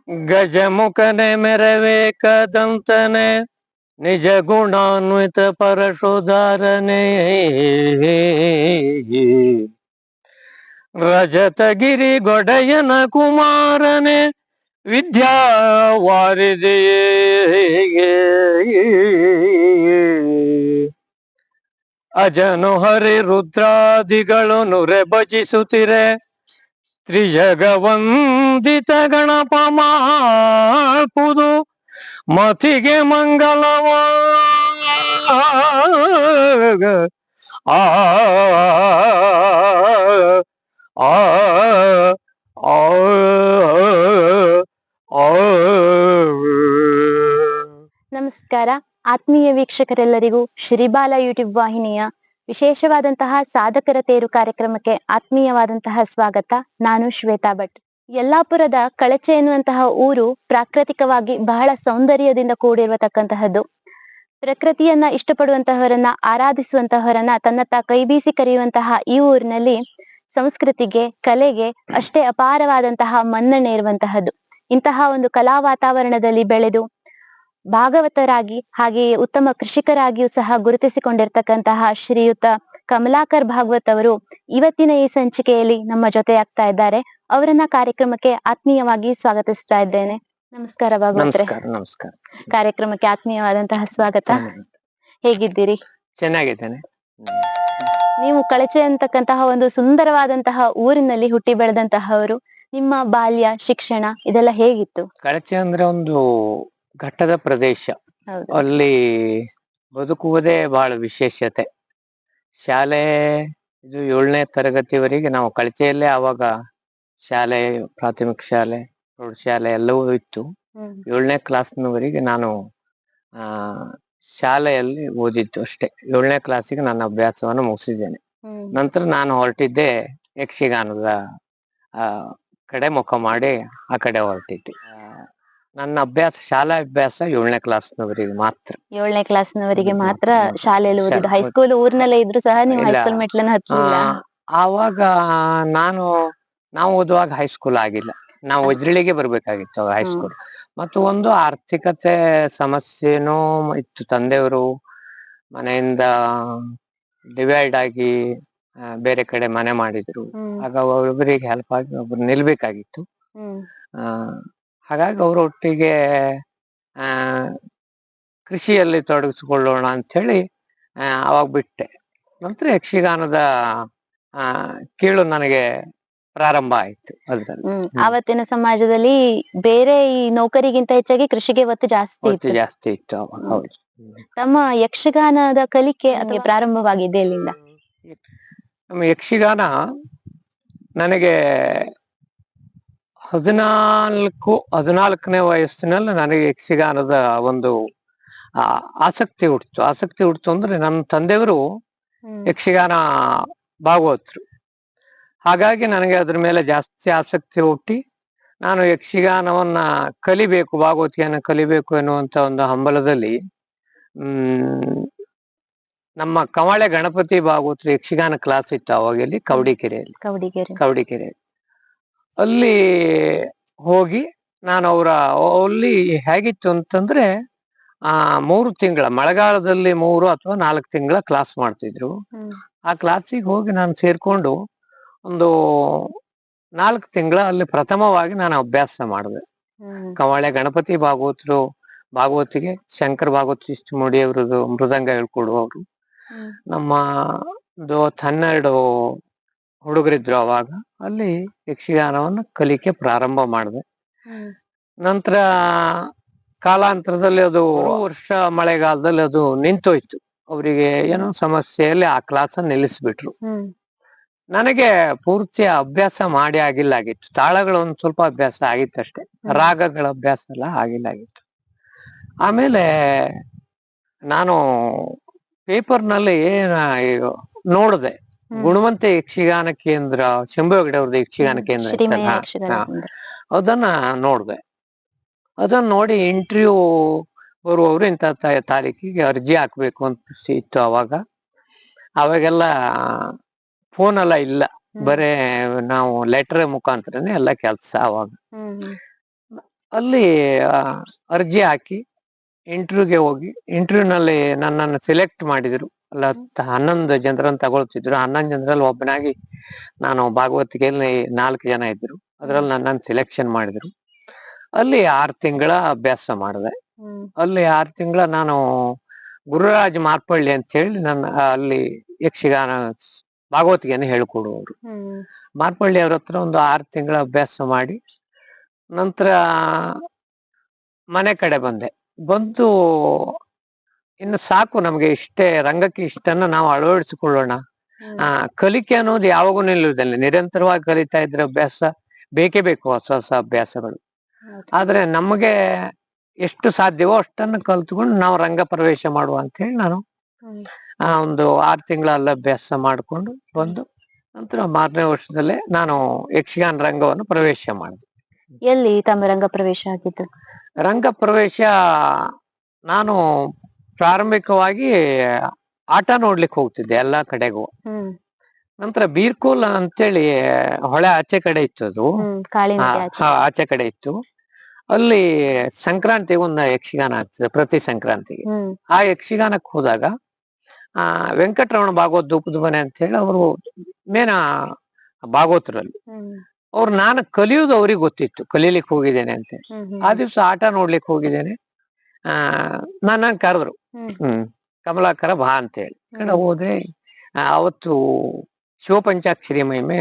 ಗಜಮುಖನೆ ಮೆರವೆ ಕದಂತನೆ ನಿಜ ಗುಣಾನ್ವಿತ ಪರಶುಧಾರನೆ ರಜತಗಿರಿ ಗೊಡೆಯನ ಕುಮಾರನೆ ವಿದ್ಯಾವಾರಿದೆಯೇ ಅಜನು ಹರಿ ರುದ್ರಾದಿಗಳು ನುರೆ ಭಜಿಸುತ್ತಿರೆ ತ್ರಿಜಗವಂದಿತ ಗಣಪ ಮಾಡ್ಪುದು ಮತಿಗೆ ಮಂಗಲವ ಆ ಆ ನಮಸ್ಕಾರ ಆತ್ಮೀಯ ವೀಕ್ಷಕರೆಲ್ಲರಿಗೂ ಶ್ರೀಬಾಲ ಯೂಟ್ಯೂಬ್ ವಾಹಿನಿಯ ವಿಶೇಷವಾದಂತಹ ಸಾಧಕರ ತೇರು ಕಾರ್ಯಕ್ರಮಕ್ಕೆ ಆತ್ಮೀಯವಾದಂತಹ ಸ್ವಾಗತ. ನಾನು ಶ್ವೇತಾ ಭಟ್. ಯಲ್ಲಾಪುರದ ಕಳಚೆ ಎನ್ನುವಂತಹ ಊರು ಪ್ರಾಕೃತಿಕವಾಗಿ ಬಹಳ ಸೌಂದರ್ಯದಿಂದ ಕೂಡಿರತಕ್ಕಂತಹದ್ದು. ಪ್ರಕೃತಿಯನ್ನ ಇಷ್ಟಪಡುವಂತಹವರನ್ನ, ಆರಾಧಿಸುವಂತಹವರನ್ನ ತನ್ನತ್ತ ಕೈಬೀಸಿ ಕರೆಯುವಂತಹ ಈ ಊರಿನಲ್ಲಿ ಸಂಸ್ಕೃತಿಗೆ, ಕಲೆಗೆ ಅಷ್ಟೇ ಅಪಾರವಾದಂತಹ ಮನ್ನಣೆ ಇರುವಂತಹದ್ದು. ಇಂತಹ ಒಂದು ಕಲಾ ವಾತಾವರಣದಲ್ಲಿ ಬೆಳೆದು ಭಾಗವತರಾಗಿ ಹಾಗೆಯೇ ಉತ್ತಮ ಕೃಷಿಕರಾಗಿಯೂ ಸಹ ಗುರುತಿಸಿಕೊಂಡಿರ್ತಕ್ಕಂತಹ ಶ್ರೀಯುತ ಕಮಲಾಕರ್ ಭಾಗವತ್ ಅವರು ಇವತ್ತಿನ ಈ ಸಂಚಿಕೆಯಲ್ಲಿ ನಮ್ಮ ಜೊತೆ ಆಗ್ತಾ ಇದ್ದಾರೆ. ಅವರನ್ನ ಕಾರ್ಯಕ್ರಮಕ್ಕೆ ಆತ್ಮೀಯವಾಗಿ ಸ್ವಾಗತಿಸ್ತಾ ಇದ್ದೇನೆ. ನಮಸ್ಕಾರ ಭಾಗವತ್ರೆ. ನಮಸ್ಕಾರ. ಕಾರ್ಯಕ್ರಮಕ್ಕೆ ಆತ್ಮೀಯವಾದಂತಹ ಸ್ವಾಗತ. ಹೇಗಿದ್ದೀರಿ? ಚೆನ್ನಾಗಿದ್ದೇನೆ. ನೀವು ಕಳಚೆ ಅಂತಕ್ಕಂತಹ ಒಂದು ಸುಂದರವಾದಂತಹ ಊರಿನಲ್ಲಿ ಹುಟ್ಟಿ ಬೆಳೆದಂತಹವರು. ನಿಮ್ಮ ಬಾಲ್ಯ, ಶಿಕ್ಷಣ ಇದೆಲ್ಲ ಹೇಗಿತ್ತು? ಕಳಚೆ ಅಂದ್ರೆ ಒಂದು ಘಟ್ಟದ ಪ್ರದೇಶ. ಅಲ್ಲಿ ಬದುಕುವುದೇ ಬಹಳ ವಿಶೇಷತೆ. ಶಾಲೆ ಇದು 7ನೇ ತರಗತಿವರೆಗೆ ನಾವು ಕಳಚೆಯಲ್ಲೇ, ಆವಾಗ ಶಾಲೆ, ಪ್ರಾಥಮಿಕ ಶಾಲೆ, ಪ್ರೌಢಶಾಲೆ ಎಲ್ಲವೂ ಇತ್ತು. 7ನೇ ಕ್ಲಾಸ್ನವರೆಗೆ ನಾನು ಶಾಲೆಯಲ್ಲಿ ಓದಿದ್ದು ಅಷ್ಟೇ. 7ನೇ ಕ್ಲಾಸಿಗೆ ನನ್ನ ಅಭ್ಯಾಸವನ್ನು ಮುಗಿಸಿದ್ದೇನೆ. ನಂತರ ನಾನು ಹೊರಟಿದ್ದೆ ಯಕ್ಷಗಾನದ ಕಡೆ ಮುಖ ಮಾಡಿ ಆ ಕಡೆ ಹೊರಟಿದ್ದೆ. ನನ್ನ ಅಭ್ಯಾಸ, ಶಾಲಾ ಅಭ್ಯಾಸ 7ನೇ ಕ್ಲಾಸ್ನವರೆಗೆ ಮಾತ್ರ. 7ನೇ ಕ್ಲಾಸ್ನವರೆಗೆ ಮಾತ್ರ ಶಾಲೆಯಲ್ಲಿ ಓದಿದ್ದು. ಹೈಸ್ಕೂಲ್ ಊರಿನಲ್ಲೇ ಇದ್ರು ಸಹ ನೀವು ಹೈಸ್ಕೂಲ್ ಮೆಟ್ಲನ್ನ ಹತ್ತಲಿಲ್ಲ? ಆವಾಗ ನಾವು ಓದುವಾಗ ಹೈಸ್ಕೂಲ್ ಆಗಿಲ್ಲ. ನಾವು ವಜ್ರಳಿಗೆ ಬರ್ಬೇಕಾಗಿತ್ತು ಹೈಸ್ಕೂಲ್. ಮತ್ತು ಒಂದು ಆರ್ಥಿಕತೆ ಸಮಸ್ಯೆನೂ ಇತ್ತು. ತಂದೆಯವರು ಮನೆಯಿಂದ ಡಿವೈಡ್ ಆಗಿ ಬೇರೆ ಕಡೆ ಮನೆ ಮಾಡಿದ್ರು. ಆಗ ಒಬ್ಬರಿಗೆ ಹೆಲ್ಪ್ ಆಗಿ ಒಬ್ರು ನಿಲ್ಬೇಕಾಗಿತ್ತು. ಹಾಗಾಗಿ ಅವರೊಟ್ಟಿಗೆ ಕೃಷಿಯಲ್ಲಿ ತೊಡಗಿಸಿಕೊಳ್ಳೋಣ ಅಂತ ಹೇಳಿ ಅವಾಗ ಬಿಟ್ಟೆ. ನಂತರ ಯಕ್ಷಗಾನದ ಕೀಳು ನನಗೆ ಪ್ರಾರಂಭ ಆಯ್ತು. ಅದ್ರಲ್ಲಿ ಆವತ್ತಿನ ಸಮಾಜದಲ್ಲಿ ಬೇರೆ ಈ ನೌಕರಿಗಿಂತ ಹೆಚ್ಚಾಗಿ ಕೃಷಿಗೆ ಒತ್ತು ಜಾಸ್ತಿ ಇತ್ತು ಅವಾಗ. ಹೌದು. ತಮ್ಮ ಯಕ್ಷಗಾನದ ಕಲಿಕೆ ಅಥವಾ ಪ್ರಾರಂಭವಾಗಿದೆ ಎಲ್ಲಿಂದ? ನಮ್ಮ ಯಕ್ಷಗಾನ ನನಗೆ 14ನೇ ವಯಸ್ಸಿನಲ್ಲಿ ನನಗೆ ಯಕ್ಷಗಾನದ ಒಂದು ಆಸಕ್ತಿ ಹುಟ್ಟಿತು. ಅಂದ್ರೆ ನಮ್ಮ ತಂದೆಯವರು ಯಕ್ಷಗಾನ ಭಾಗವತರು. ಹಾಗಾಗಿ ನನಗೆ ಅದ್ರ ಮೇಲೆ ಜಾಸ್ತಿ ಆಸಕ್ತಿ ಹುಟ್ಟಿ ನಾನು ಯಕ್ಷಗಾನವನ್ನ ಕಲಿಬೇಕು, ಭಾಗವತಿಯನ್ನು ಕಲಿಬೇಕು ಎನ್ನುವಂತ ಒಂದು ಹಂಬಲದಲ್ಲಿ ನಮ್ಮ ಕವಳೆ ಗಣಪತಿ ಭಾಗವತರು ಯಕ್ಷಗಾನ ಕ್ಲಾಸ್ ಇತ್ತು ಅವಾಗ ಇಲ್ಲಿ ಕವಡಿಕೆರೆಯಲ್ಲಿ. ಅಲ್ಲಿ ಹೋಗಿ ನಾನು ಅಲ್ಲಿ ಹೇಗಿತ್ತು ಅಂತಂದ್ರೆ 3 ತಿಂಗಳ, ಮಳೆಗಾಲದಲ್ಲಿ 3 ಅಥವಾ 4 ತಿಂಗಳ ಕ್ಲಾಸ್ ಮಾಡ್ತಿದ್ರು. ಆ ಕ್ಲಾಸಿಗೆ ಹೋಗಿ ನಾನು ಸೇರ್ಕೊಂಡು ಒಂದು 4 ತಿಂಗಳ ಅಲ್ಲಿ ಪ್ರಥಮವಾಗಿ ನಾನು ಅಭ್ಯಾಸ ಮಾಡಿದೆ. ಕವಳೆ ಗಣಪತಿ ಭಾಗವತಿಗೆ ಶಂಕರ್ ಭಾಗವತ್ ಶಿಷ್ಟಮೂಡಿ ಅವ್ರದ್ದು ಮೃದಂಗ ಹೇಳ್ಕೊಡುವವರು. ನಮ್ಮ 12 ಹುಡುಗರಿದ್ರು ಅವಾಗ. ಅಲ್ಲಿ ಯಕ್ಷಗಾನವನ್ನು ಕಲಿಕೆ ಪ್ರಾರಂಭ ಮಾಡಿದೆ. ನಂತರ ಕಾಲಾಂತರದಲ್ಲಿ ಅದು ವರ್ಷ ಮಳೆಗಾಲದಲ್ಲಿ ಅದು ನಿಂತೋಯ್ತು. ಅವರಿಗೆ ಏನೋ ಸಮಸ್ಯೆಯಲ್ಲಿ ಆ ಕ್ಲಾಸನ್ನು ನಿಲ್ಲಿಸ್ಬಿಟ್ರು. ನನಗೆ ಪೂರ್ತಿ ಅಭ್ಯಾಸ ಮಾಡಿ ಆಗಿತ್ತು. ತಾಳಗಳು ಒಂದ್ ಸ್ವಲ್ಪ ಅಭ್ಯಾಸ ಆಗಿತ್ತಷ್ಟೇ, ರಾಗಗಳ ಅಭ್ಯಾಸ ಎಲ್ಲ ಆಗಿತ್ತು. ಆಮೇಲೆ ನಾನು ಪೇಪರ್ನಲ್ಲಿ ನೋಡಿದೆ, ಗುಣವಂತ ಯಕ್ಷಗಾನ ಕೇಂದ್ರ, ಶಂಭು ಹೆಗಡೆ ಅವ್ರದ್ದು ಯಕ್ಷಗಾನ ಕೇಂದ್ರ ಅದನ್ನ ನೋಡಿದೆ. ಅದನ್ನ ನೋಡಿ ಇಂಟರ್ವ್ಯೂ ಬರುವವರು ಇಂಥ ತಾರೀಕಿಗೆ ಅರ್ಜಿ ಹಾಕ್ಬೇಕು ಅಂತ ಇತ್ತು ಅವಾಗೆಲ್ಲ ಫೋನ್ ಎಲ್ಲ ಇಲ್ಲ, ಬರೇ ನಾವು ಲೆಟರ್ ಮುಖಾಂತರನೇ ಎಲ್ಲ ಕೆಲಸ. ಅವಾಗ ಅಲ್ಲಿ ಆ, ಅರ್ಜಿ ಹಾಕಿ ಇಂಟರ್ವ್ಯೂಗೆ ಹೋಗಿ ಇಂಟರ್ವ್ಯೂನಲ್ಲಿ ನನ್ನನ್ನು ಸೆಲೆಕ್ಟ್ ಮಾಡಿದ್ರು. ಅಲ್ಲ 11 ಜನರನ್ನು ತಗೊಳ್ತಿದ್ರು. 11 ಜನರಲ್ಲಿ ಒಬ್ಬನಾಗಿ ನಾನು ಭಾಗವತಿಕೆಯಲ್ಲಿ 4 ಜನ ಇದ್ರು. ಅದ್ರಲ್ಲಿ ನನ್ನನ್ನು ಸೆಲೆಕ್ಷನ್ ಮಾಡಿದ್ರು. ಅಲ್ಲಿ 6 ತಿಂಗಳ ಅಭ್ಯಾಸ ಮಾಡಿದೆ. ಅಲ್ಲಿ 6 ತಿಂಗಳ ನಾನು ಗುರುರಾಜ್ ಮಾರ್ಪಳ್ಳಿ ಅಂತ ಹೇಳಿ ನನ್ನ ಅಲ್ಲಿ ಯಕ್ಷಗಾನ ಭಾಗವತಿಗೆಯನ್ನು ಹೇಳ್ಕೊಡುವವರು. ಮಾರ್ಪಳ್ಳಿ ಅವ್ರ ಹತ್ರ ಒಂದು 6 ತಿಂಗಳ ಅಭ್ಯಾಸ ಮಾಡಿ ನಂತರ ಮನೆ ಕಡೆ ಬಂದು ಇನ್ನು ಸಾಕು, ನಮ್ಗೆ ಇಷ್ಟೇ, ರಂಗಕ್ಕೆ ಇಷ್ಟನ್ನ ನಾವು ಅಳವಡಿಸಿಕೊಳ್ಳೋಣ. ಕಲಿಕೆ ಅನ್ನೋದು ಯಾವಾಗೂ ನಿಲ್ಲುವುದಿಲ್ಲ, ನಿರಂತರವಾಗಿ ಕಲಿತಾ ಇದ್ರೆ ಅಭ್ಯಾಸ ಬೇಕೇ ಬೇಕು, ಹೊಸ ಹೊಸ ಅಭ್ಯಾಸಗಳು. ಆದ್ರೆ ನಮಗೆ ಎಷ್ಟು ಸಾಧ್ಯವೋ ಅಷ್ಟನ್ನು ಕಲ್ತ್ಕೊಂಡು ನಾವು ರಂಗ ಪ್ರವೇಶ ಮಾಡುವ ಅಂತ ಹೇಳಿ ನಾನು ಒಂದು 6 ತಿಂಗಳ ಅಲ್ಲಿ ಅಭ್ಯಾಸ ಮಾಡಿಕೊಂಡು ಬಂದು ನಂತರ 6ನೇ ವರ್ಷದಲ್ಲೇ ನಾನು ಯಕ್ಷಗಾನ ರಂಗವನ್ನು ಪ್ರವೇಶ ಮಾಡಿದೆ. ಎಲ್ಲಿ ತಮ್ಮ ರಂಗ ಪ್ರವೇಶ ಆಗಿದ್ದು? ರಂಗ ಪ್ರವೇಶ ನಾನು ಪ್ರಾರಂಭಿಕವಾಗಿ ಆಟ ನೋಡ್ಲಿಕ್ಕೆ ಹೋಗ್ತಿದ್ದೆ ಎಲ್ಲಾ ಕಡೆಗೂ. ನಂತರ ಬೀರ್ಕೂಲ್ ಅಂತೇಳಿ ಹೊಳೆ ಆಚೆ ಕಡೆ ಇತ್ತು ಅದು. ಆಚೆ ಕಡೆ ಇತ್ತು. ಅಲ್ಲಿ ಸಂಕ್ರಾಂತಿಗೆ ಒಂದು ಯಕ್ಷಗಾನ ಆಗ್ತದೆ, ಪ್ರತಿ ಸಂಕ್ರಾಂತಿಗೆ. ಆ ಯಕ್ಷಗಾನಕ್ಕೆ ಹೋದಾಗ ವೆಂಕಟರಮಣ ಭಾಗವತ್ ಧೂಪದ ಮನೆ ಅಂತ ಹೇಳಿ ಅವರು ಮೇನ ಭಾಗವತರಲ್ಲಿ ಅವ್ರು, ನಾನು ಕಲಿಯುವುದು ಅವ್ರಿಗೆ ಗೊತ್ತಿತ್ತು, ಕಲೀಲಿಕ್ಕೆ ಹೋಗಿದ್ದೇನೆ ಅಂತ. ಆ ದಿವ್ಸ ಆಟ ನೋಡ್ಲಿಕ್ಕೆ ಹೋಗಿದ್ದೇನೆ. ನನ್ನ ಕರೆದ್ರು, ಕಮಲಾಕರ ಬಾ ಅಂತ ಹೇಳಿ ಕಡೆ ಹೋದೆ. ಅವತ್ತು ಶಿವಪಂಚಾಕ್ಷರಿ ಮಹಿಮೆ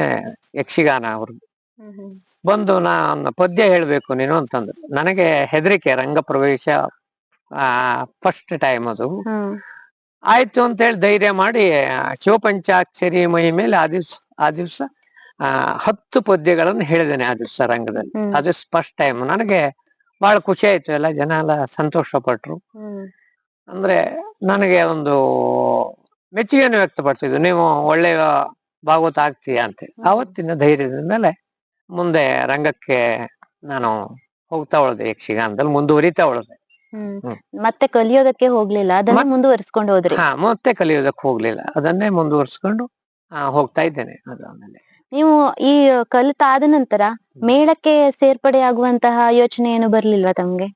ಯಕ್ಷಗಾನ ಅವ್ರದ್ದು. ಬಂದು ನಾನು ಪದ್ಯ ಹೇಳ್ಬೇಕು ನೀನು ಅಂತಂದ್ರು. ನನಗೆ ಹೆದರಿಕೆ, ರಂಗ ಪ್ರವೇಶ ಫಸ್ಟ್ ಟೈಮ್ ಅದು. ಆಯ್ತು ಅಂತ ಹೇಳಿ ಧೈರ್ಯ ಮಾಡಿ ಶಿವಪಂಚಾಕ್ಷರಿ ಮಹಿಮೇಲೆ ಆ ದಿವ್ಸ 10 ಪದ್ಯಗಳನ್ನು ಹೇಳಿದ್ದೇನೆ ಆ ದಿವ್ಸ ರಂಗದಲ್ಲಿ. ಅದು ಫಸ್ಟ್ ಟೈಮ್. ನನಗೆ ಬಹಳ ಖುಷಿ ಆಯ್ತು, ಎಲ್ಲ ಜನ ಎಲ್ಲ ಸಂತೋಷ ಪಟ್ರು. ಅಂದ್ರೆ ನನಗೆ ಒಂದು ಮೆಚ್ಚುಗೆಯನ್ನು ವ್ಯಕ್ತಪಡ್ತಿದ್ರು, ನೀವು ಒಳ್ಳೆಯ ಭಾಗವತ ಆಗ್ತೀಯಾ ಅಂತ. ಆವತ್ತಿನ ಧೈರ್ಯದ ಮೇಲೆ ಮುಂದೆ ರಂಗಕ್ಕೆ ನಾನು ಹೋಗ್ತಾ ಉಳಿದೆ, ಯಕ್ಷಗಾನದಲ್ಲಿ ಮುಂದುವರಿತಾ ಉಳಿದೆ. ಮತ್ತೆ ಕಲಿಯೋದಕ್ಕೆ ಹೋಗ್ಲಿಲ್ಲ, ಅದನ್ನ ಮುಂದುವರಿಸ್ಕೊಂಡು ಹೋದ್ರಿ? ಮತ್ತೆ ಕಲಿಯೋದಕ್ಕೆ ಹೋಗ್ಲಿಲ್ಲ, ಅದನ್ನೇ ಮುಂದುವರಿಸ್ಕೊಂಡು ಹೋಗ್ತಾ ಇದ್ದೇನೆ. ಅದಾದ್ಮೇಲೆ ನೀವು ಈ ಕಲಿತಾದ ನಂತರ ಮೇಳಕ್ಕೆ ಸೇರ್ಪಡೆ ಆಗುವಂತಹ ಯೋಚನೆ ಏನು ಬರ್ಲಿಲ್ವಾ ತಮ್ಗೆ?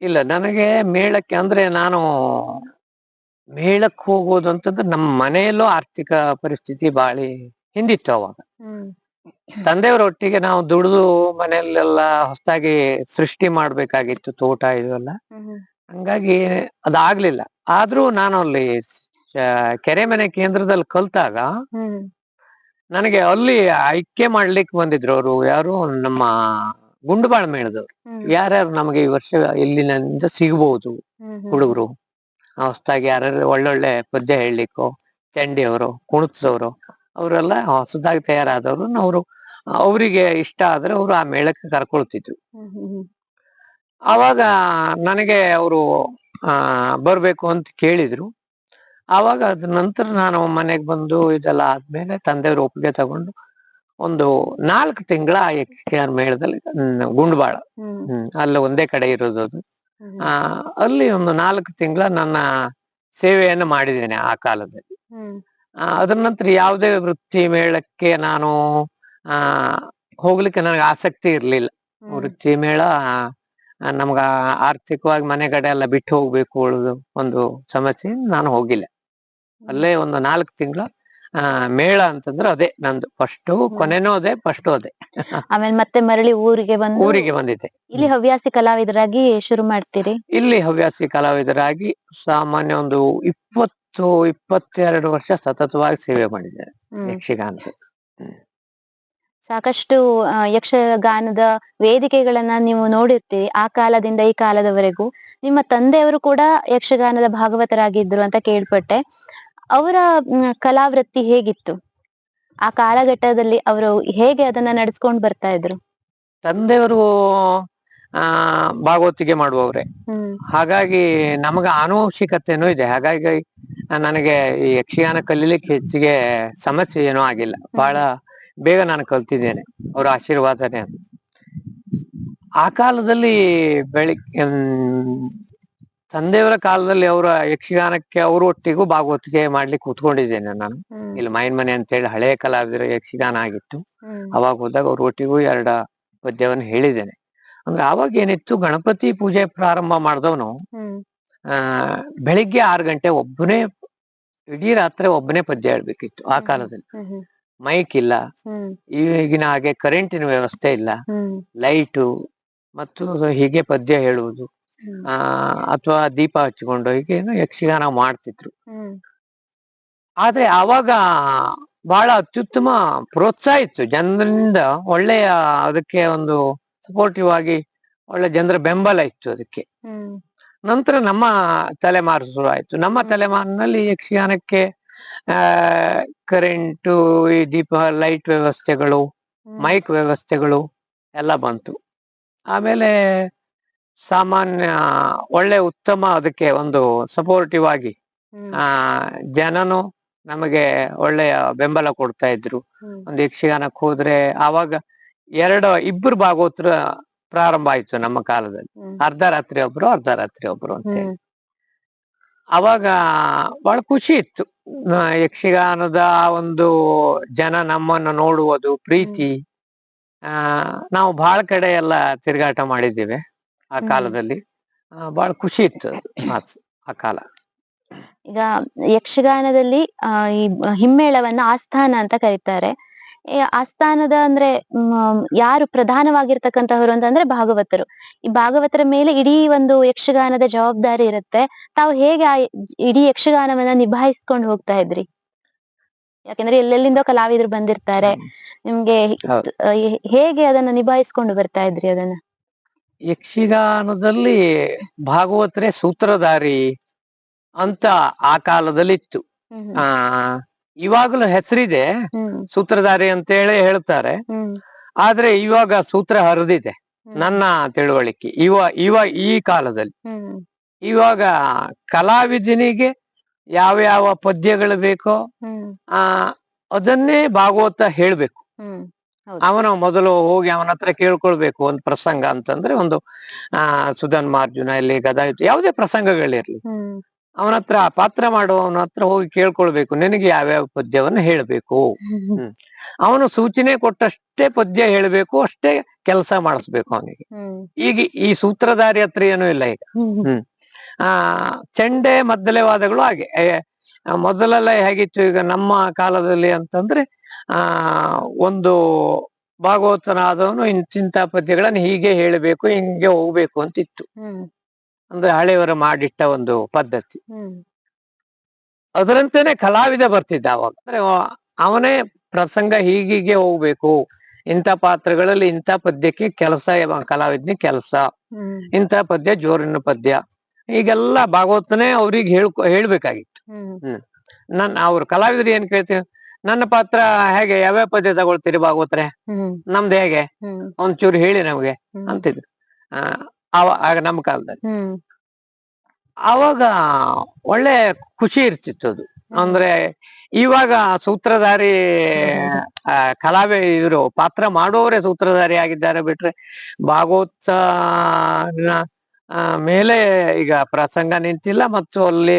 ಇಲ್ಲ, ನನಗೆ ಮೇಳಕ್ಕೆ ಅಂದ್ರೆ ನಾನು ಮೇಳಕ್ಕೆ ಹೋಗೋದು ಅಂತಂದ್ರೆ ನಮ್ಮ ಮನೆಯಲ್ಲೂ ಆರ್ಥಿಕ ಪರಿಸ್ಥಿತಿ ಬಾಳಿ ಹಿಂದಿತ್ತು ಅವಾಗ. ತಂದೆಯವರ ಒಟ್ಟಿಗೆ ನಾವು ದುಡಿದು ಮನೆಯಲ್ಲೆಲ್ಲ ಹೊಸದಾಗಿ ಸೃಷ್ಟಿ ಮಾಡ್ಬೇಕಾಗಿತ್ತು, ತೋಟ ಇದೆಲ್ಲ. ಹಂಗಾಗಿ ಅದಾಗ್ಲಿಲ್ಲ. ಆದ್ರೂ ನಾನು ಅಲ್ಲಿ ಕೆರೆಮನೆ ಕೇಂದ್ರದಲ್ಲಿ ಕಲ್ತಾಗ ನನಗೆ ಅಲ್ಲಿ ಆಯ್ಕೆ ಮಾಡ್ಲಿಕ್ಕೆ ಬಂದಿದ್ರು ಅವರು. ಯಾರು? ನಮ್ಮ ಗುಂಡುಬಾಳ ಮೇಳದವ್ರು. ಯಾರ್ಯಾರು ನಮಗೆ ಈ ವರ್ಷ ಇಲ್ಲಿನಿಂದ ಸಿಗ್ಬಹುದು ಹುಡುಗರು, ಹೊಸದಾಗಿ ಯಾರ್ಯಾರು ಒಳ್ಳೊಳ್ಳೆ ಪದ್ಯ ಹೇಳಲಿಕ್ಕೋ, ಚಂಡಿಯವರು, ಕುಣತ್ಸವರು, ಅವರೆಲ್ಲ ಹೊಸದಾಗಿ ತಯಾರಾದವರು. ಅವರಿಗೆ ಇಷ್ಟ ಆದ್ರೆ ಅವರು ಆ ಮೇಳಕ್ಕೆ ಕರ್ಕೊಳ್ತಿದ್ರು. ಆವಾಗ ನನಗೆ ಅವರು ಬರ್ಬೇಕು ಅಂತ ಕೇಳಿದ್ರು. ಆವಾಗ ಅದ್ರ ನಂತರ ನಾನು ಮನೆಗೆ ಬಂದು ಇದೆಲ್ಲ ಆದ್ಮೇಲೆ ತಂದೆಯವರು ಒಪ್ಪಿಗೆ ತಗೊಂಡು ಒಂದು 4 ತಿಂಗಳ ಯಕ್ಷಗಾನ ಮೇಳದಲ್ಲಿ ಗುಂಡ್ಬಾಳ, ಅಲ್ಲ ಒಂದೇ ಕಡೆ ಇರೋದು ಅದು. ಅಲ್ಲಿ ಒಂದು 4 ತಿಂಗಳ ನನ್ನ ಸೇವೆಯನ್ನು ಮಾಡಿದ್ದೇನೆ ಆ ಕಾಲದಲ್ಲಿ. ಅದ್ರ ನಂತರ ಯಾವುದೇ ವೃತ್ತಿ ಮೇಳಕ್ಕೆ ನಾನು ಹೋಗ್ಲಿಕ್ಕೆ ನನಗೆ ಆಸಕ್ತಿ ಇರ್ಲಿಲ್ಲ. ವೃತ್ತಿ ಮೇಳ ನಮ್ಗ ಆರ್ಥಿಕವಾಗಿ ಮನೆ ಕಡೆ ಎಲ್ಲ ಬಿಟ್ಟು ಹೋಗ್ಬೇಕು ಒಂದು ಸಮಸ್ಯೆ, ನಾನು ಹೋಗಿಲ್ಲ. ಅಲ್ಲೇ ಒಂದು 4 ತಿಂಗಳ ಮೇಳ ಅಂತಂದ್ರೆ ಅದೇ ನಂದು ಫಸ್ಟ್, ಕೊನೆನೂ ಅದೇ, ಫಸ್ಟ್ ಅದೇ. ಆಮೇಲೆ ಮತ್ತೆ ಮರಳಿ ಊರಿಗೆ ಬಂದಿದ್ದೆ. ಇಲ್ಲಿ ಹವ್ಯಾಸಿ ಕಲಾವಿದರಾಗಿ ಶುರು ಮಾಡ್ತೀರಿ? ಇಲ್ಲಿ ಹವ್ಯಾಸಿ ಕಲಾವಿದರಾಗಿ ಸಾಮಾನ್ಯ ಒಂದು 20-22 ವರ್ಷ ಸತತವಾಗಿ ಸೇವೆ ಮಾಡಿದ್ದೇನೆ ಯಕ್ಷಗಾನದ. ಸಾಕಷ್ಟು ಯಕ್ಷಗಾನದ ವೇದಿಕೆಗಳನ್ನ ನೀವು ನೋಡಿರ್ತೀರಿ ಆ ಕಾಲದಿಂದ ಈ ಕಾಲದವರೆಗೂ. ನಿಮ್ಮ ತಂದೆಯವರು ಕೂಡ ಯಕ್ಷಗಾನದ ಭಾಗವತರಾಗಿದ್ರು ಅಂತ ಕೇಳ್ಪಟ್ಟೆ. ಅವರ ಕಲಾವೃತ್ತಿ ಹೇಗಿತ್ತು ಆ ಕಾಲಘಟ್ಟದಲ್ಲಿ? ಅವರು ಹೇಗೆ ಅದನ್ನ ನಡೆಸ್ಕೊಂಡು ಬರ್ತಾ ಇದ್ರು? ತಂದೆಯವರು ಭಾಗವತಿಗೆ ಮಾಡುವವ್ರೆ, ಹಾಗಾಗಿ ನಮಗ ಆನುವಂಶಿಕತೆನೂ ಇದೆ. ಹಾಗಾಗಿ ನನಗೆ ಈ ಯಕ್ಷಗಾನ ಕಲೀಲಿಕ್ಕೆ ಹೆಚ್ಚಿಗೆ ಸಮಸ್ಯೆ ಏನೂ ಆಗಿಲ್ಲ. ಬಹಳ ಬೇಗ ನಾನು ಕಲ್ತಿದ್ದೇನೆ, ಅವರ ಆಶೀರ್ವಾದನೆ ಅದು. ಆ ಕಾಲದಲ್ಲಿ ತಂದೆಯವರ ಕಾಲದಲ್ಲಿ ಅವರ ಯಕ್ಷಗಾನಕ್ಕೆ ಅವರು ಒಟ್ಟಿಗೂ ಭಾಗವತಿಗೆ ಮಾಡ್ಲಿಕ್ಕೆ ಕೂತ್ಕೊಂಡಿದ್ದೇನೆ ನಾನು. ಇಲ್ಲಿ ಮೈನ್ ಮನೆ ಅಂತ ಹೇಳಿ ಹಳೆಯ ಕಲಾವಿದರ ಯಕ್ಷಗಾನ ಆಗಿತ್ತು. ಅವಾಗ ಹೋದಾಗ ಅವ್ರ ಒಟ್ಟಿಗೂ 2 ಪದ್ಯವನ್ನು ಹೇಳಿದ್ದೇನೆ. ಅಂದ್ರೆ ಆವಾಗ ಏನಿತ್ತು, ಗಣಪತಿ ಪೂಜೆ ಪ್ರಾರಂಭ ಮಾಡಿದವನು ಹ್ಮ್ ಆ ಬೆಳಿಗ್ಗೆ 6 ಗಂಟೆ ಒಬ್ಬನೇ, ಇಡೀ ರಾತ್ರಿ ಒಬ್ಬನೇ ಪದ್ಯ ಹೇಳ್ಬೇಕಿತ್ತು ಆ ಹ್ಮ್ ಕಾಲದಲ್ಲಿ. ಹ್ಮ್ ಹ್ಮ್ ಮೈಕ್ ಇಲ್ಲ, ಹ್ಮ್ ಈಗಿನ ಹಾಗೆ ಕರೆಂಟಿನ ವ್ಯವಸ್ಥೆ ಇಲ್ಲ, ಹ್ಮ್ ಲೈಟು, ಮತ್ತು ಹೀಗೆ ಪದ್ಯ ಹೇಳುವುದು, ಹ್ಮ್ ಆ ಅಥವಾ ದೀಪ ಹಚ್ಚಿಕೊಂಡು ಹೀಗೆ ಏನೋ ಯಕ್ಷಗಾನ ಮಾಡ್ತಿದ್ರು. ಹ್ಮ್ ಆದ್ರೆ ಆವಾಗ ಬಹಳ ಅತ್ಯುತ್ತಮ ಪ್ರೋತ್ಸಾಹ ಇತ್ತು ಜನರಿಂದ, ಒಳ್ಳೆಯ ಅದಕ್ಕೆ ಒಂದು ಸಪೋರ್ಟಿವ್ ಆಗಿ ಒಳ್ಳೆ ಜನರ ಬೆಂಬಲ ಇತ್ತು ಅದಕ್ಕೆ. ಹ್ಮ್ ನಂತರ ನಮ್ಮ ತಲೆಮಾರು ಶುರು ಆಯ್ತು. ನಮ್ಮ ಹ್ಮ್ ತಲೆಮಾರಿನಲ್ಲಿ ಯಕ್ಷಗಾನಕ್ಕೆ ಆ ಕರೆಂಟು, ಈ ದೀಪ ಲೈಟ್ ವ್ಯವಸ್ಥೆಗಳು, ಹ್ಮ್ ಮೈಕ್ ವ್ಯವಸ್ಥೆಗಳು ಎಲ್ಲ ಬಂತು. ಆಮೇಲೆ ಸಾಮಾನ್ಯ ಒಳ್ಳೆ ಉತ್ತಮ ಅದಕ್ಕೆ ಒಂದು ಸಪೋರ್ಟಿವ್ ಆಗಿ ಹ್ಮ್ ಆ ಜನನು ನಮಗೆ ಒಳ್ಳೆಯ ಬೆಂಬಲ ಕೊಡ್ತಾ ಇದ್ರು. ಹ್ಮ್ ಒಂದು ಯಕ್ಷಗಾನಕ್ಕೆ ಹೋದ್ರೆ ಆವಾಗ ಇಬ್ಬರು ಭಾಗವತರ ಪ್ರಾರಂಭ ಆಯ್ತು ನಮ್ಮ ಕಾಲದಲ್ಲಿ. ಹ್ಮ್ ಅರ್ಧ ರಾತ್ರಿ ಒಬ್ರು, ಅರ್ಧ ರಾತ್ರಿ ಒಬ್ರು ಅಂತೇಳಿ. ಹ್ಮ್ ಅವಾಗ ಬಹಳ ಖುಷಿ ಇತ್ತು. ಯಕ್ಷಗಾನದ ಒಂದು ಜನ ನಮ್ಮನ್ನು ನೋಡುವುದು, ಪ್ರೀತಿ. ನಾವು ಬಹಳ ಕಡೆ ಎಲ್ಲ ತಿರುಗಾಟ ಮಾಡಿದ್ದೇವೆ ಆ ಹ್ಮ್ ಕಾಲದಲ್ಲಿ. ಬಹಳ ಖುಷಿ ಇತ್ತು ಅದು ಆ ಕಾಲ. ಈಗ ಯಕ್ಷಗಾನದಲ್ಲಿ ಈ ಹಿಮ್ಮೇಳವನ್ನ ಆಸ್ಥಾನ ಅಂತ ಕರೀತಾರೆ. ಈ ಆಸ್ಥಾನದ ಅಂದ್ರೆ ಯಾರು ಪ್ರಧಾನವಾಗಿರ್ತಕ್ಕಂತಹವರು ಅಂತಂದ್ರೆ ಭಾಗವತರು. ಈ ಭಾಗವತರ ಮೇಲೆ ಇಡೀ ಒಂದು ಯಕ್ಷಗಾನದ ಜವಾಬ್ದಾರಿ ಇರುತ್ತೆ. ತಾವು ಹೇಗೆ ಆ ಇಡೀ ಯಕ್ಷಗಾನವನ್ನ ನಿಭಾಯಿಸ್ಕೊಂಡು ಹೋಗ್ತಾ ಇದ್ರಿ? ಯಾಕಂದ್ರೆ ಎಲ್ಲೆಲ್ಲಿಂದ ಕಲಾವಿದರು ಬಂದಿರ್ತಾರೆ. ನಿಮ್ಗೆ ಹೌದು. ಹೇಗೆ ಅದನ್ನ ನಿಭಾಯಿಸ್ಕೊಂಡು ಬರ್ತಾ ಇದ್ರಿ ಅದನ್ನ? ಯಕ್ಷಗಾನದಲ್ಲಿ ಭಾಗವತರೇ ಸೂತ್ರಧಾರಿ ಅಂತ ಆ ಕಾಲದಲ್ಲಿ ಇತ್ತು. ಹ್ಮ್ ಆ ಇವಾಗಲೂ ಹೆಸರಿದೆ, ಹ್ಮ್ ಸೂತ್ರಧಾರಿ ಅಂತೇಳಿ ಹೇಳ್ತಾರೆ. ಹ್ಮ್ ಆದ್ರೆ ಇವಾಗ ಸೂತ್ರ ಹರಿದಿದೆ ಹ್ಮ್ ನನ್ನ ತಿಳುವಳಿಕೆ. ಈ ಕಾಲದಲ್ಲಿ ಹ್ಮ್ ಇವಾಗ ಕಲಾವಿದನಿಗೆ ಯಾವ ಯಾವ ಪದ್ಯಗಳು ಬೇಕೋ ಹ್ಮ್ ಆ ಅದನ್ನೇ ಭಾಗವತ ಹೇಳ್ಬೇಕು. ಹ್ಮ್ ಅವನು ಮೊದಲು ಹೋಗಿ ಅವನ ಹತ್ರ ಕೇಳ್ಕೊಳ್ಬೇಕು. ಒಂದು ಪ್ರಸಂಗ ಅಂತಂದ್ರೆ ಒಂದು ಸುಧನ್ಮಾರ್ಜುನ ಇಲ್ಲಿ ಗದಾಯುಧ ಯಾವುದೇ ಪ್ರಸಂಗಗಳಿರ್ಲಿ, ಹ್ಮ್ ಅವನ ಹತ್ರ ಪಾತ್ರ ಮಾಡುವವನ ಹತ್ರ ಹೋಗಿ ಕೇಳ್ಕೊಳ್ಬೇಕು, ನಿನಗೆ ಯಾವ್ಯಾವ ಪದ್ಯವನ್ನು ಹೇಳ್ಬೇಕು. ಹ್ಮ್ ಅವನು ಸೂಚನೆ ಕೊಟ್ಟಷ್ಟೇ ಪದ್ಯ ಹೇಳ್ಬೇಕು, ಅಷ್ಟೇ ಕೆಲಸ ಮಾಡಿಸ್ಬೇಕು ಅವನಿಗೆ. ಹ್ಮ್ ಈಗ ಈ ಸೂತ್ರಧಾರಿ ಹತ್ರ ಏನೂ ಇಲ್ಲ ಈಗ. ಹ್ಮ್ ಆ ಚೆಂಡೆ ಮದ್ದಲೆ ವಾದಗಳು ಹಾಗೆ. ಮೊದಲೆಲ್ಲ ಹೇಗಿತ್ತು, ಈಗ ನಮ್ಮ ಕಾಲದಲ್ಲಿ ಅಂತಂದ್ರೆ ಒಂದು ಭಾಗವತನಾದವನು ಇಂತಿಂತ ಪದ್ಯಗಳನ್ನು ಹೀಗೆ ಹೇಳಬೇಕು, ಹಿಂಗೆ ಹೋಗ್ಬೇಕು ಅಂತ ಇತ್ತು. ಹ್ಮ್ ಅಂದ್ರೆ ಹಳೆಯವರು ಮಾಡಿಟ್ಟ ಒಂದು ಪದ್ಧತಿ. ಹ್ಮ್ ಅದರಂತೆನೆ ಕಲಾವಿದ ಬರ್ತಿದ್ದ ಅವಾಗ. ಅಂದ್ರೆ ಅವನೇ ಪ್ರಸಂಗ ಹೀಗೀಗೆ ಹೋಗ್ಬೇಕು, ಇಂಥ ಪಾತ್ರಗಳಲ್ಲಿ ಇಂಥ ಪದ್ಯಕ್ಕೆ ಕೆಲಸ, ಕಲಾವಿದನಿಗೆ ಕೆಲಸ, ಹ್ಮ್ ಇಂಥ ಪದ್ಯ ಜೋರಿನ ಪದ್ಯ, ಈಗೆಲ್ಲ ಭಾಗವತನೇ ಅವ್ರಿಗೆ ಹೇಳ್ಬೇಕಾಗಿತ್ತು. ಅವ್ರ ಕಲಾವಿದ್ರು ಏನ್ ಕೇಳ್ತೀವಿ, ನನ್ನ ಪಾತ್ರ ಹೇಗೆ, ಯಾವ್ಯಾವ ಪದ್ಯ ತಗೊಳ್ತೀರಿ ಭಾಗವತರೆ, ನಮ್ದು ಹೇಗೆ ಒಂಚೂರು ಹೇಳಿ ನಮ್ಗೆ ಅಂತಿದ್ರು ಆಗ ನಮ್ಮ ಕಾಲದಲ್ಲಿ. ಆವಾಗ ಒಳ್ಳೆ ಖುಷಿ ಇರ್ತಿತ್ತು ಅದು. ಅಂದ್ರೆ ಇವಾಗ ಸೂತ್ರಧಾರಿ ಇವರು ಪಾತ್ರ ಮಾಡುವವರೇ ಸೂತ್ರಧಾರಿ ಆಗಿದ್ದಾರೆ ಬಿಟ್ರೆ ಭಾಗವತ ಮೇಲೆ ಈಗ ಪ್ರಸಂಗ ನಿಂತಿಲ್ಲ, ಮತ್ತು ಅಲ್ಲಿ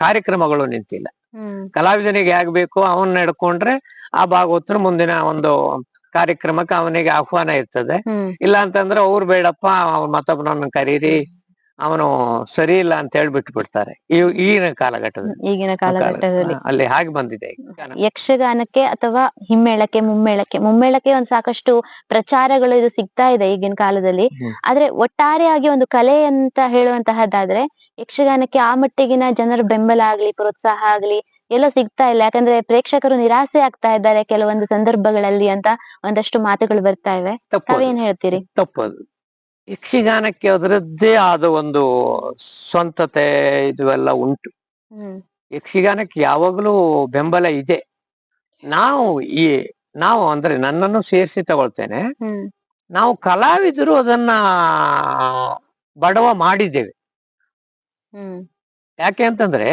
ಕಾರ್ಯಕ್ರಮಗಳು ನಿಂತಿಲ್ಲ. ಕಲಾವಿದನಿಗೆ ಆಗ್ಬೇಕು, ಅವನ್ ನಡ್ಕೊಂಡ್ರೆ ಆ ಭಾಗವತರು ಮುಂದಿನ ಒಂದು ಕಾರ್ಯಕ್ರಮಕ್ಕೆ ಅವನಿಗೆ ಆಹ್ವಾನ ಇರ್ತದೆ. ಇಲ್ಲ ಅಂತಂದ್ರೆ ಅವ್ರು ಬೇಡಪ್ಪ, ಅವ್ನು ಮತ್ತೊಬ್ಬನನ್ನು ಕರೀರಿ, ಅವನು ಸರಿ ಇಲ್ಲ ಅಂತ ಹೇಳ್ಬಿಟ್ಟು ಬಿಡ್ತಾರೆ ಈಗಿನ ಕಾಲಘಟ್ಟದಲ್ಲಿ. ಅಲ್ಲಿ ಹಾಗೆ ಬಂದಿದೆ ಯಕ್ಷಗಾನಕ್ಕೆ ಅಥವಾ ಹಿಮ್ಮೇಳಕ್ಕೆ, ಮುಮ್ಮೇಳಕ್ಕೆ ಒಂದ್ ಸಾಕಷ್ಟು ಪ್ರಚಾರಗಳು ಇದು ಸಿಗ್ತಾ ಇದೆ ಈಗಿನ ಕಾಲದಲ್ಲಿ. ಆದ್ರೆ ಒಟ್ಟಾರೆಯಾಗಿ ಒಂದು ಕಲೆ ಅಂತ ಹೇಳುವಂತಹದ್ದಾದ್ರೆ ಯಕ್ಷಗಾನಕ್ಕೆ ಆ ಮಟ್ಟಿಗಿನ ಜನರ ಬೆಂಬಲ ಆಗ್ಲಿ, ಪ್ರೋತ್ಸಾಹ ಆಗ್ಲಿ ಎಲ್ಲೋ ಸಿಗ್ತಾ ಇಲ್ಲ. ಯಾಕಂದ್ರೆ ಪ್ರೇಕ್ಷಕರು ನಿರಾಸೆ ಆಗ್ತಾ ಇದ್ದಾರೆ ಕೆಲವೊಂದು ಸಂದರ್ಭಗಳಲ್ಲಿ ಅಂತ ಒಂದಷ್ಟು ಮಾತುಗಳು ಬರ್ತಾ ಇವೆ. ತಾವೇನ್ ಹೇಳ್ತೀರಿ? ತಪ್ಪದು. ಯಕ್ಷಗಾನಕ್ಕೆ ಅದರದ್ದೇ ಆದ ಒಂದು ಸ್ವಂತತೆ ಇದುವೆಲ್ಲ ಉಂಟು. ಯಕ್ಷಗಾನಕ್ಕೆ ಯಾವಾಗಲೂ ಬೆಂಬಲ ಇದೆ. ನಾವು ಅಂದ್ರೆ ನನ್ನನ್ನು ಸೇರಿಸಿ ತಗೊಳ್ತೇನೆ, ನಾವು ಕಲಾವಿದರು ಅದನ್ನ ಬಡವ ಮಾಡಿದ್ದೇವೆ. ಯಾಕೆ ಅಂತಂದ್ರೆ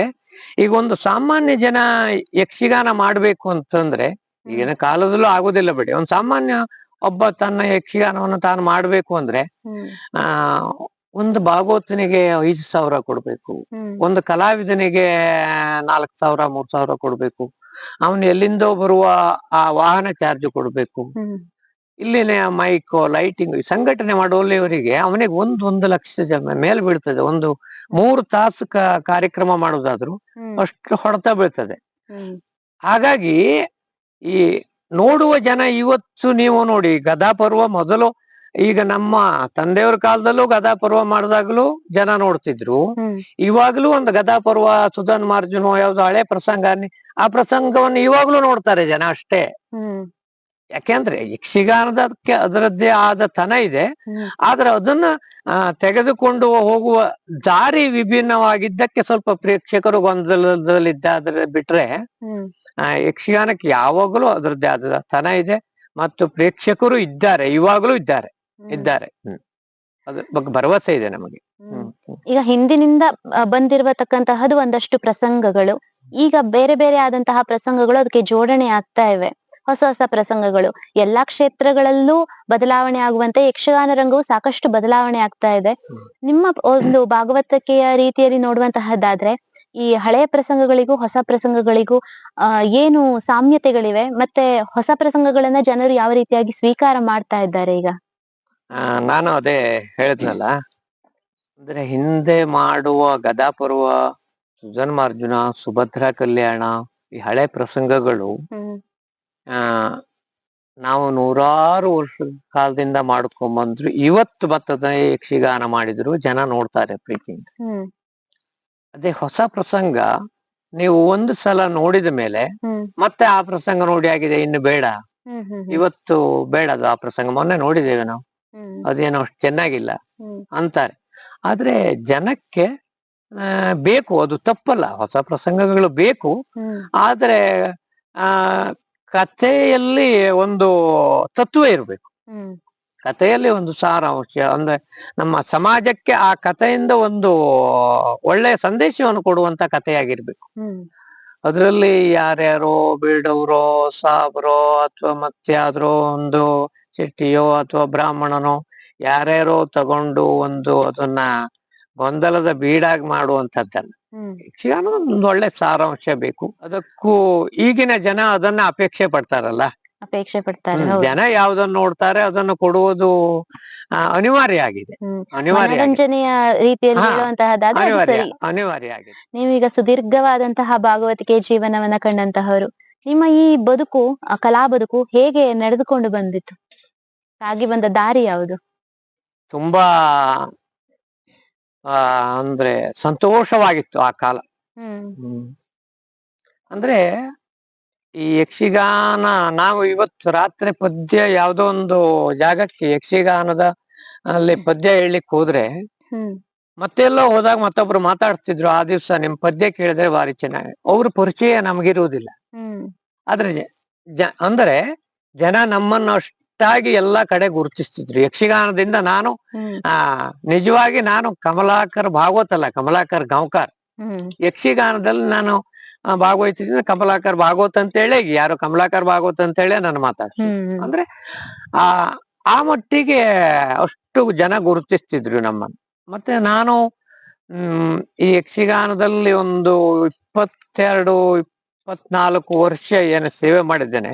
ಈಗ ಒಂದು ಸಾಮಾನ್ಯ ಜನ ಯಕ್ಷಗಾನ ಮಾಡ್ಬೇಕು ಅಂತಂದ್ರೆ, ಈಗಿನ ಕಾಲದಲ್ಲೂ ಆಗುದಿಲ್ಲ ಬಿಡಿ, ಒಂದು ಸಾಮಾನ್ಯ ಒಬ್ಬ ತನ್ನ ಯಕ್ಷಗಾನವನ್ನು ತಾನು ಮಾಡ್ಬೇಕು ಅಂದ್ರೆ ಒಂದು ಭಾಗವತನಿಗೆ 5,000 ಕೊಡ್ಬೇಕು, ಒಂದು ಕಲಾವಿದನಿಗೆ 4,000 3,000 ಕೊಡ್ಬೇಕು, ಅವನು ಎಲ್ಲಿಂದೋ ಬರುವ ಆ ವಾಹನ ಚಾರ್ಜ್ ಕೊಡ್ಬೇಕು, ಇಲ್ಲಿನ ಮೈಕೋ ಲೈಟಿಂಗ್ ಸಂಘಟನೆ ಮಾಡುವಲ್ಲಿವರಿಗೆ ಅವನಿಗೆ 1 ಲಕ್ಷ ಜನ ಮೇಲೆ ಬೀಳ್ತದೆ. ಒಂದು 3 ತಾಸು ಕಾರ್ಯಕ್ರಮ ಮಾಡೋದಾದ್ರು ಅಷ್ಟು ಹೊಡೆತ ಬೀಳ್ತದೆ. ಹಾಗಾಗಿ ಈ ನೋಡುವ ಜನ ಇವತ್ತು ನೀವು ನೋಡಿ ಗದಾ ಪರ್ವ ಮೊದಲು, ಈಗ ನಮ್ಮ ತಂದೆಯವ್ರ ಕಾಲದಲ್ಲೂ ಗದಾ ಪರ್ವ ಮಾಡಿದಾಗ್ಲೂ ಜನ ನೋಡ್ತಿದ್ರು. ಇವಾಗ್ಲೂ ಒಂದು ಗದಾ ಪರ್ವ ಸುಧನ್ಮಾರ್ಜುನ ಯಾವ್ದು ಹಳೆ ಪ್ರಸಂಗ, ಆ ಪ್ರಸಂಗವನ್ನು ಇವಾಗ್ಲೂ ನೋಡ್ತಾರೆ ಜನ ಅಷ್ಟೇ. ಯಾಕೆಂದ್ರೆ ಯಕ್ಷಗಾನದಕ್ಕೆ ಅದರದ್ದೇ ಆದ ತನ ಇದೆ. ಆದ್ರೆ ಅದನ್ನ ತೆಗೆದುಕೊಂಡು ಹೋಗುವ ದಾರಿ ವಿಭಿನ್ನವಾಗಿದ್ದಕ್ಕೆ ಸ್ವಲ್ಪ ಪ್ರೇಕ್ಷಕರು ಗೊಂದಲದಲ್ಲಿದ್ದಾದ್ರೆ ಬಿಟ್ರೆ, ಯಕ್ಷಗಾನಕ್ಕೆ ಯಾವಾಗಲೂ ಅದರದ್ದೇ ಆದ ತನ ಇದೆ ಮತ್ತು ಪ್ರೇಕ್ಷಕರು ಇದ್ದಾರೆ, ಇವಾಗಲೂ ಇದ್ದಾರೆ. ಅದ್ರ ಬಗ್ಗೆ ಭರವಸೆ ಇದೆ ನಮಗೆ. ಈಗ ಹಿಂದಿನಿಂದ ಬಂದಿರತಕ್ಕಂತಹದ್ದು ಒಂದಷ್ಟು ಪ್ರಸಂಗಗಳು, ಈಗ ಬೇರೆ ಬೇರೆ ಆದಂತಹ ಪ್ರಸಂಗಗಳು ಅದಕ್ಕೆ ಜೋಡಣೆ ಆಗ್ತಾ ಇವೆ. ಹೊಸ ಹೊಸ ಪ್ರಸಂಗಗಳು ಎಲ್ಲಾ ಕ್ಷೇತ್ರಗಳಲ್ಲೂ ಬದಲಾವಣೆ ಆಗುವಂತೆ ಯಕ್ಷಗಾನ ರಂಗವು ಸಾಕಷ್ಟು ಬದಲಾವಣೆ ಆಗ್ತಾ ಇದೆ. ನಿಮ್ಮ ಒಂದು ಭಾಗವತಿಕೆಯ ರೀತಿಯಲ್ಲಿ ನೋಡುವಂತಹದ್ದಾದ್ರೆ ಈ ಹಳೆಯ ಪ್ರಸಂಗಗಳಿಗೂ ಹೊಸ ಪ್ರಸಂಗಗಳಿಗೂ ಏನು ಸಾಮ್ಯತೆಗಳಿವೆ, ಮತ್ತೆ ಹೊಸ ಪ್ರಸಂಗಗಳನ್ನ ಜನರು ಯಾವ ರೀತಿಯಾಗಿ ಸ್ವೀಕಾರ ಮಾಡ್ತಾ ಇದ್ದಾರೆ ಈಗ? ನಾನು ಅದೇ ಹೇಳಿದ್ನಲ್ಲ, ಅಂದ್ರೆ ಹಿಂದೆ ಮಾಡುವ ಗದಾಪರ್ವ, ಸುಧನ್ಮಾರ್ಜುನ, ಸುಭದ್ರಾ ಕಲ್ಯಾಣ, ಈ ಹಳೆ ಪ್ರಸಂಗಗಳು ನಾವು 100 ವರ್ಷದ ಕಾಲದಿಂದ ಮಾಡ್ಕೊಂಡ್ಬಂದ್ರು. ಇವತ್ತು ಭತ್ತದ ಯಕ್ಷಗಾನ ಮಾಡಿದ್ರು ಜನ ನೋಡ್ತಾರೆ ಪ್ರೀತಿಯಿಂದ. ಅದೇ ಹೊಸ ಪ್ರಸಂಗ ನೀವು ಒಂದು ಸಲ ನೋಡಿದ ಮೇಲೆ ಮತ್ತೆ ಆ ಪ್ರಸಂಗ ನೋಡಿ ಆಗಿದೆ, ಇನ್ನು ಬೇಡ, ಇವತ್ತು ಬೇಡ ಅದು ಆ ಪ್ರಸಂಗ, ಮೊನ್ನೆ ನೋಡಿದ್ದೇವೆ ನಾವು, ಅದೇನೋ ಅಷ್ಟು ಚೆನ್ನಾಗಿಲ್ಲ ಅಂತಾರೆ. ಆದ್ರೆ ಜನಕ್ಕೆ ಬೇಕು, ಅದು ತಪ್ಪಲ್ಲ, ಹೊಸ ಪ್ರಸಂಗಗಳು ಬೇಕು. ಆದ್ರೆ ಕಥೆಯಲ್ಲಿ ಒಂದು ತತ್ವ ಇರ್ಬೇಕು, ಕಥೆಯಲ್ಲಿ ಒಂದು ಸಾರಾಂಶ, ಅಂದ್ರೆ ನಮ್ಮ ಸಮಾಜಕ್ಕೆ ಆ ಕಥೆಯಿಂದ ಒಂದು ಒಳ್ಳೆಯ ಸಂದೇಶವನ್ನು ಕೊಡುವಂತ ಕಥೆಯಾಗಿರ್ಬೇಕು. ಅದ್ರಲ್ಲಿ ಯಾರ್ಯಾರೋ ಬೀಡವ್ರೋ, ಸಾಬ್ರೋ, ಅಥವಾ ಮತ್ಯಾದ್ರೋ ಒಂದು ಶೆಟ್ಟಿಯೋ ಅಥವಾ ಬ್ರಾಹ್ಮಣನೋ ಯಾರ್ಯಾರೋ ತಗೊಂಡು ಅದನ್ನ ಗೊಂದಲದ ಬೀಡಾಗಿ ಮಾಡುವಂತದ್ದಲ್ಲ. ಯಕ್ಷಗಾನ ಒಂದು ಒಳ್ಳೆ ಸಾರಾಂಶ ಬೇಕು. ಅದಕ್ಕೂ ಈಗಿನ ಜನ ಅದನ್ನ ಅಪೇಕ್ಷೆ ಪಡ್ತಾರಲ್ಲ, ಜನ ಯಾವ್ದನ್ನ ನೋಡ್ತಾರೆ ಅದನ್ನು ಕೊಡುವುದು ಅನಿವಾರ್ಯ ಆಗಿದೆ. ಮನರಂಜನೆಯ ರೀತಿಯಲ್ಲಿ ಅನಿವಾರ್ಯ ಆಗಿದೆ. ನೀವೀಗ ಸುದೀರ್ಘವಾದಂತಹ ಭಾಗವತಿಕೆ ಜೀವನವನ್ನ ಕಂಡಂತಹವರು, ನಿಮ್ಮ ಈ ಬದುಕು, ಕಲಾ ಬದುಕು ಹೇಗೆ ನಡೆದುಕೊಂಡು ಬಂದಿತ್ತು? ಸಾಗಿ ಬಂದ ದಾರಿ ಯಾವುದು? ತುಂಬಾ ಅಂದ್ರೆ ಸಂತೋಷವಾಗಿತ್ತು ಆ ಕಾಲ. ಅಂದ್ರೆ ಈ ಯಕ್ಷಗಾನ, ನಾವು ಇವತ್ತು ರಾತ್ರಿ ಪದ್ಯ ಯಾವ್ದೋ ಒಂದು ಜಾಗಕ್ಕೆ ಯಕ್ಷಗಾನದ ಅಲ್ಲಿ ಪದ್ಯ ಹೇಳಲಿಕ್ಕೆ ಹೋದ್ರೆ, ಮತ್ತೆಲ್ಲೋ ಹೋದಾಗ ಮತ್ತೊಬ್ರು ಮಾತಾಡ್ತಿದ್ರು, ಆ ದಿವ್ಸ ನಿಮ್ ಪದ್ಯ ಕೇಳಿದ್ರೆ ಭಾರಿ ಚೆನ್ನಾಗಿ, ಅವ್ರ ಪರಿಚಯ ನಮಗಿರುವುದಿಲ್ಲ. ಆದ್ರೆ ಅಂದ್ರೆ ಜನ ನಮ್ಮನ್ನ ಅಷ್ಟಾಗಿ ಎಲ್ಲಾ ಕಡೆ ಗುರುತಿಸ್ತಿದ್ರು. ಯಕ್ಷಗಾನದಿಂದ ನಾನು ನಿಜವಾಗಿ ನಾನು ಕಮಲಾಕರ್ ಭಾಗವತ್ ಅಲ್ಲ, ಕಮಲಾಕರ್ ಗಾಂವ್ಕರ್. ಯಕ್ಷಗಾನದಲ್ಲಿ ನಾನು ಭಾಗವಹಿಸಿದ್ರೆ ಕಮಲಾಕರ್ ಭಾಗವತ್ ಅಂತೇಳಿ, ಯಾರು ಕಮಲಾಕರ್ ಭಾಗವತ್ ಅಂತೇಳಿ ನಾನು ಮಾತಾಡ್ತೀನಿ. ಅಂದ್ರೆ ಆ ಮಟ್ಟಿಗೆ ಅಷ್ಟು ಜನ ಗುರುತಿಸ್ತಿದ್ರು ನಮ್ಮನ್ನು. ಮತ್ತೆ ನಾನು ಈ ಯಕ್ಷಗಾನದಲ್ಲಿ ಒಂದು 22-24 ವರ್ಷ ಏನು ಸೇವೆ ಮಾಡಿದ್ದೇನೆ.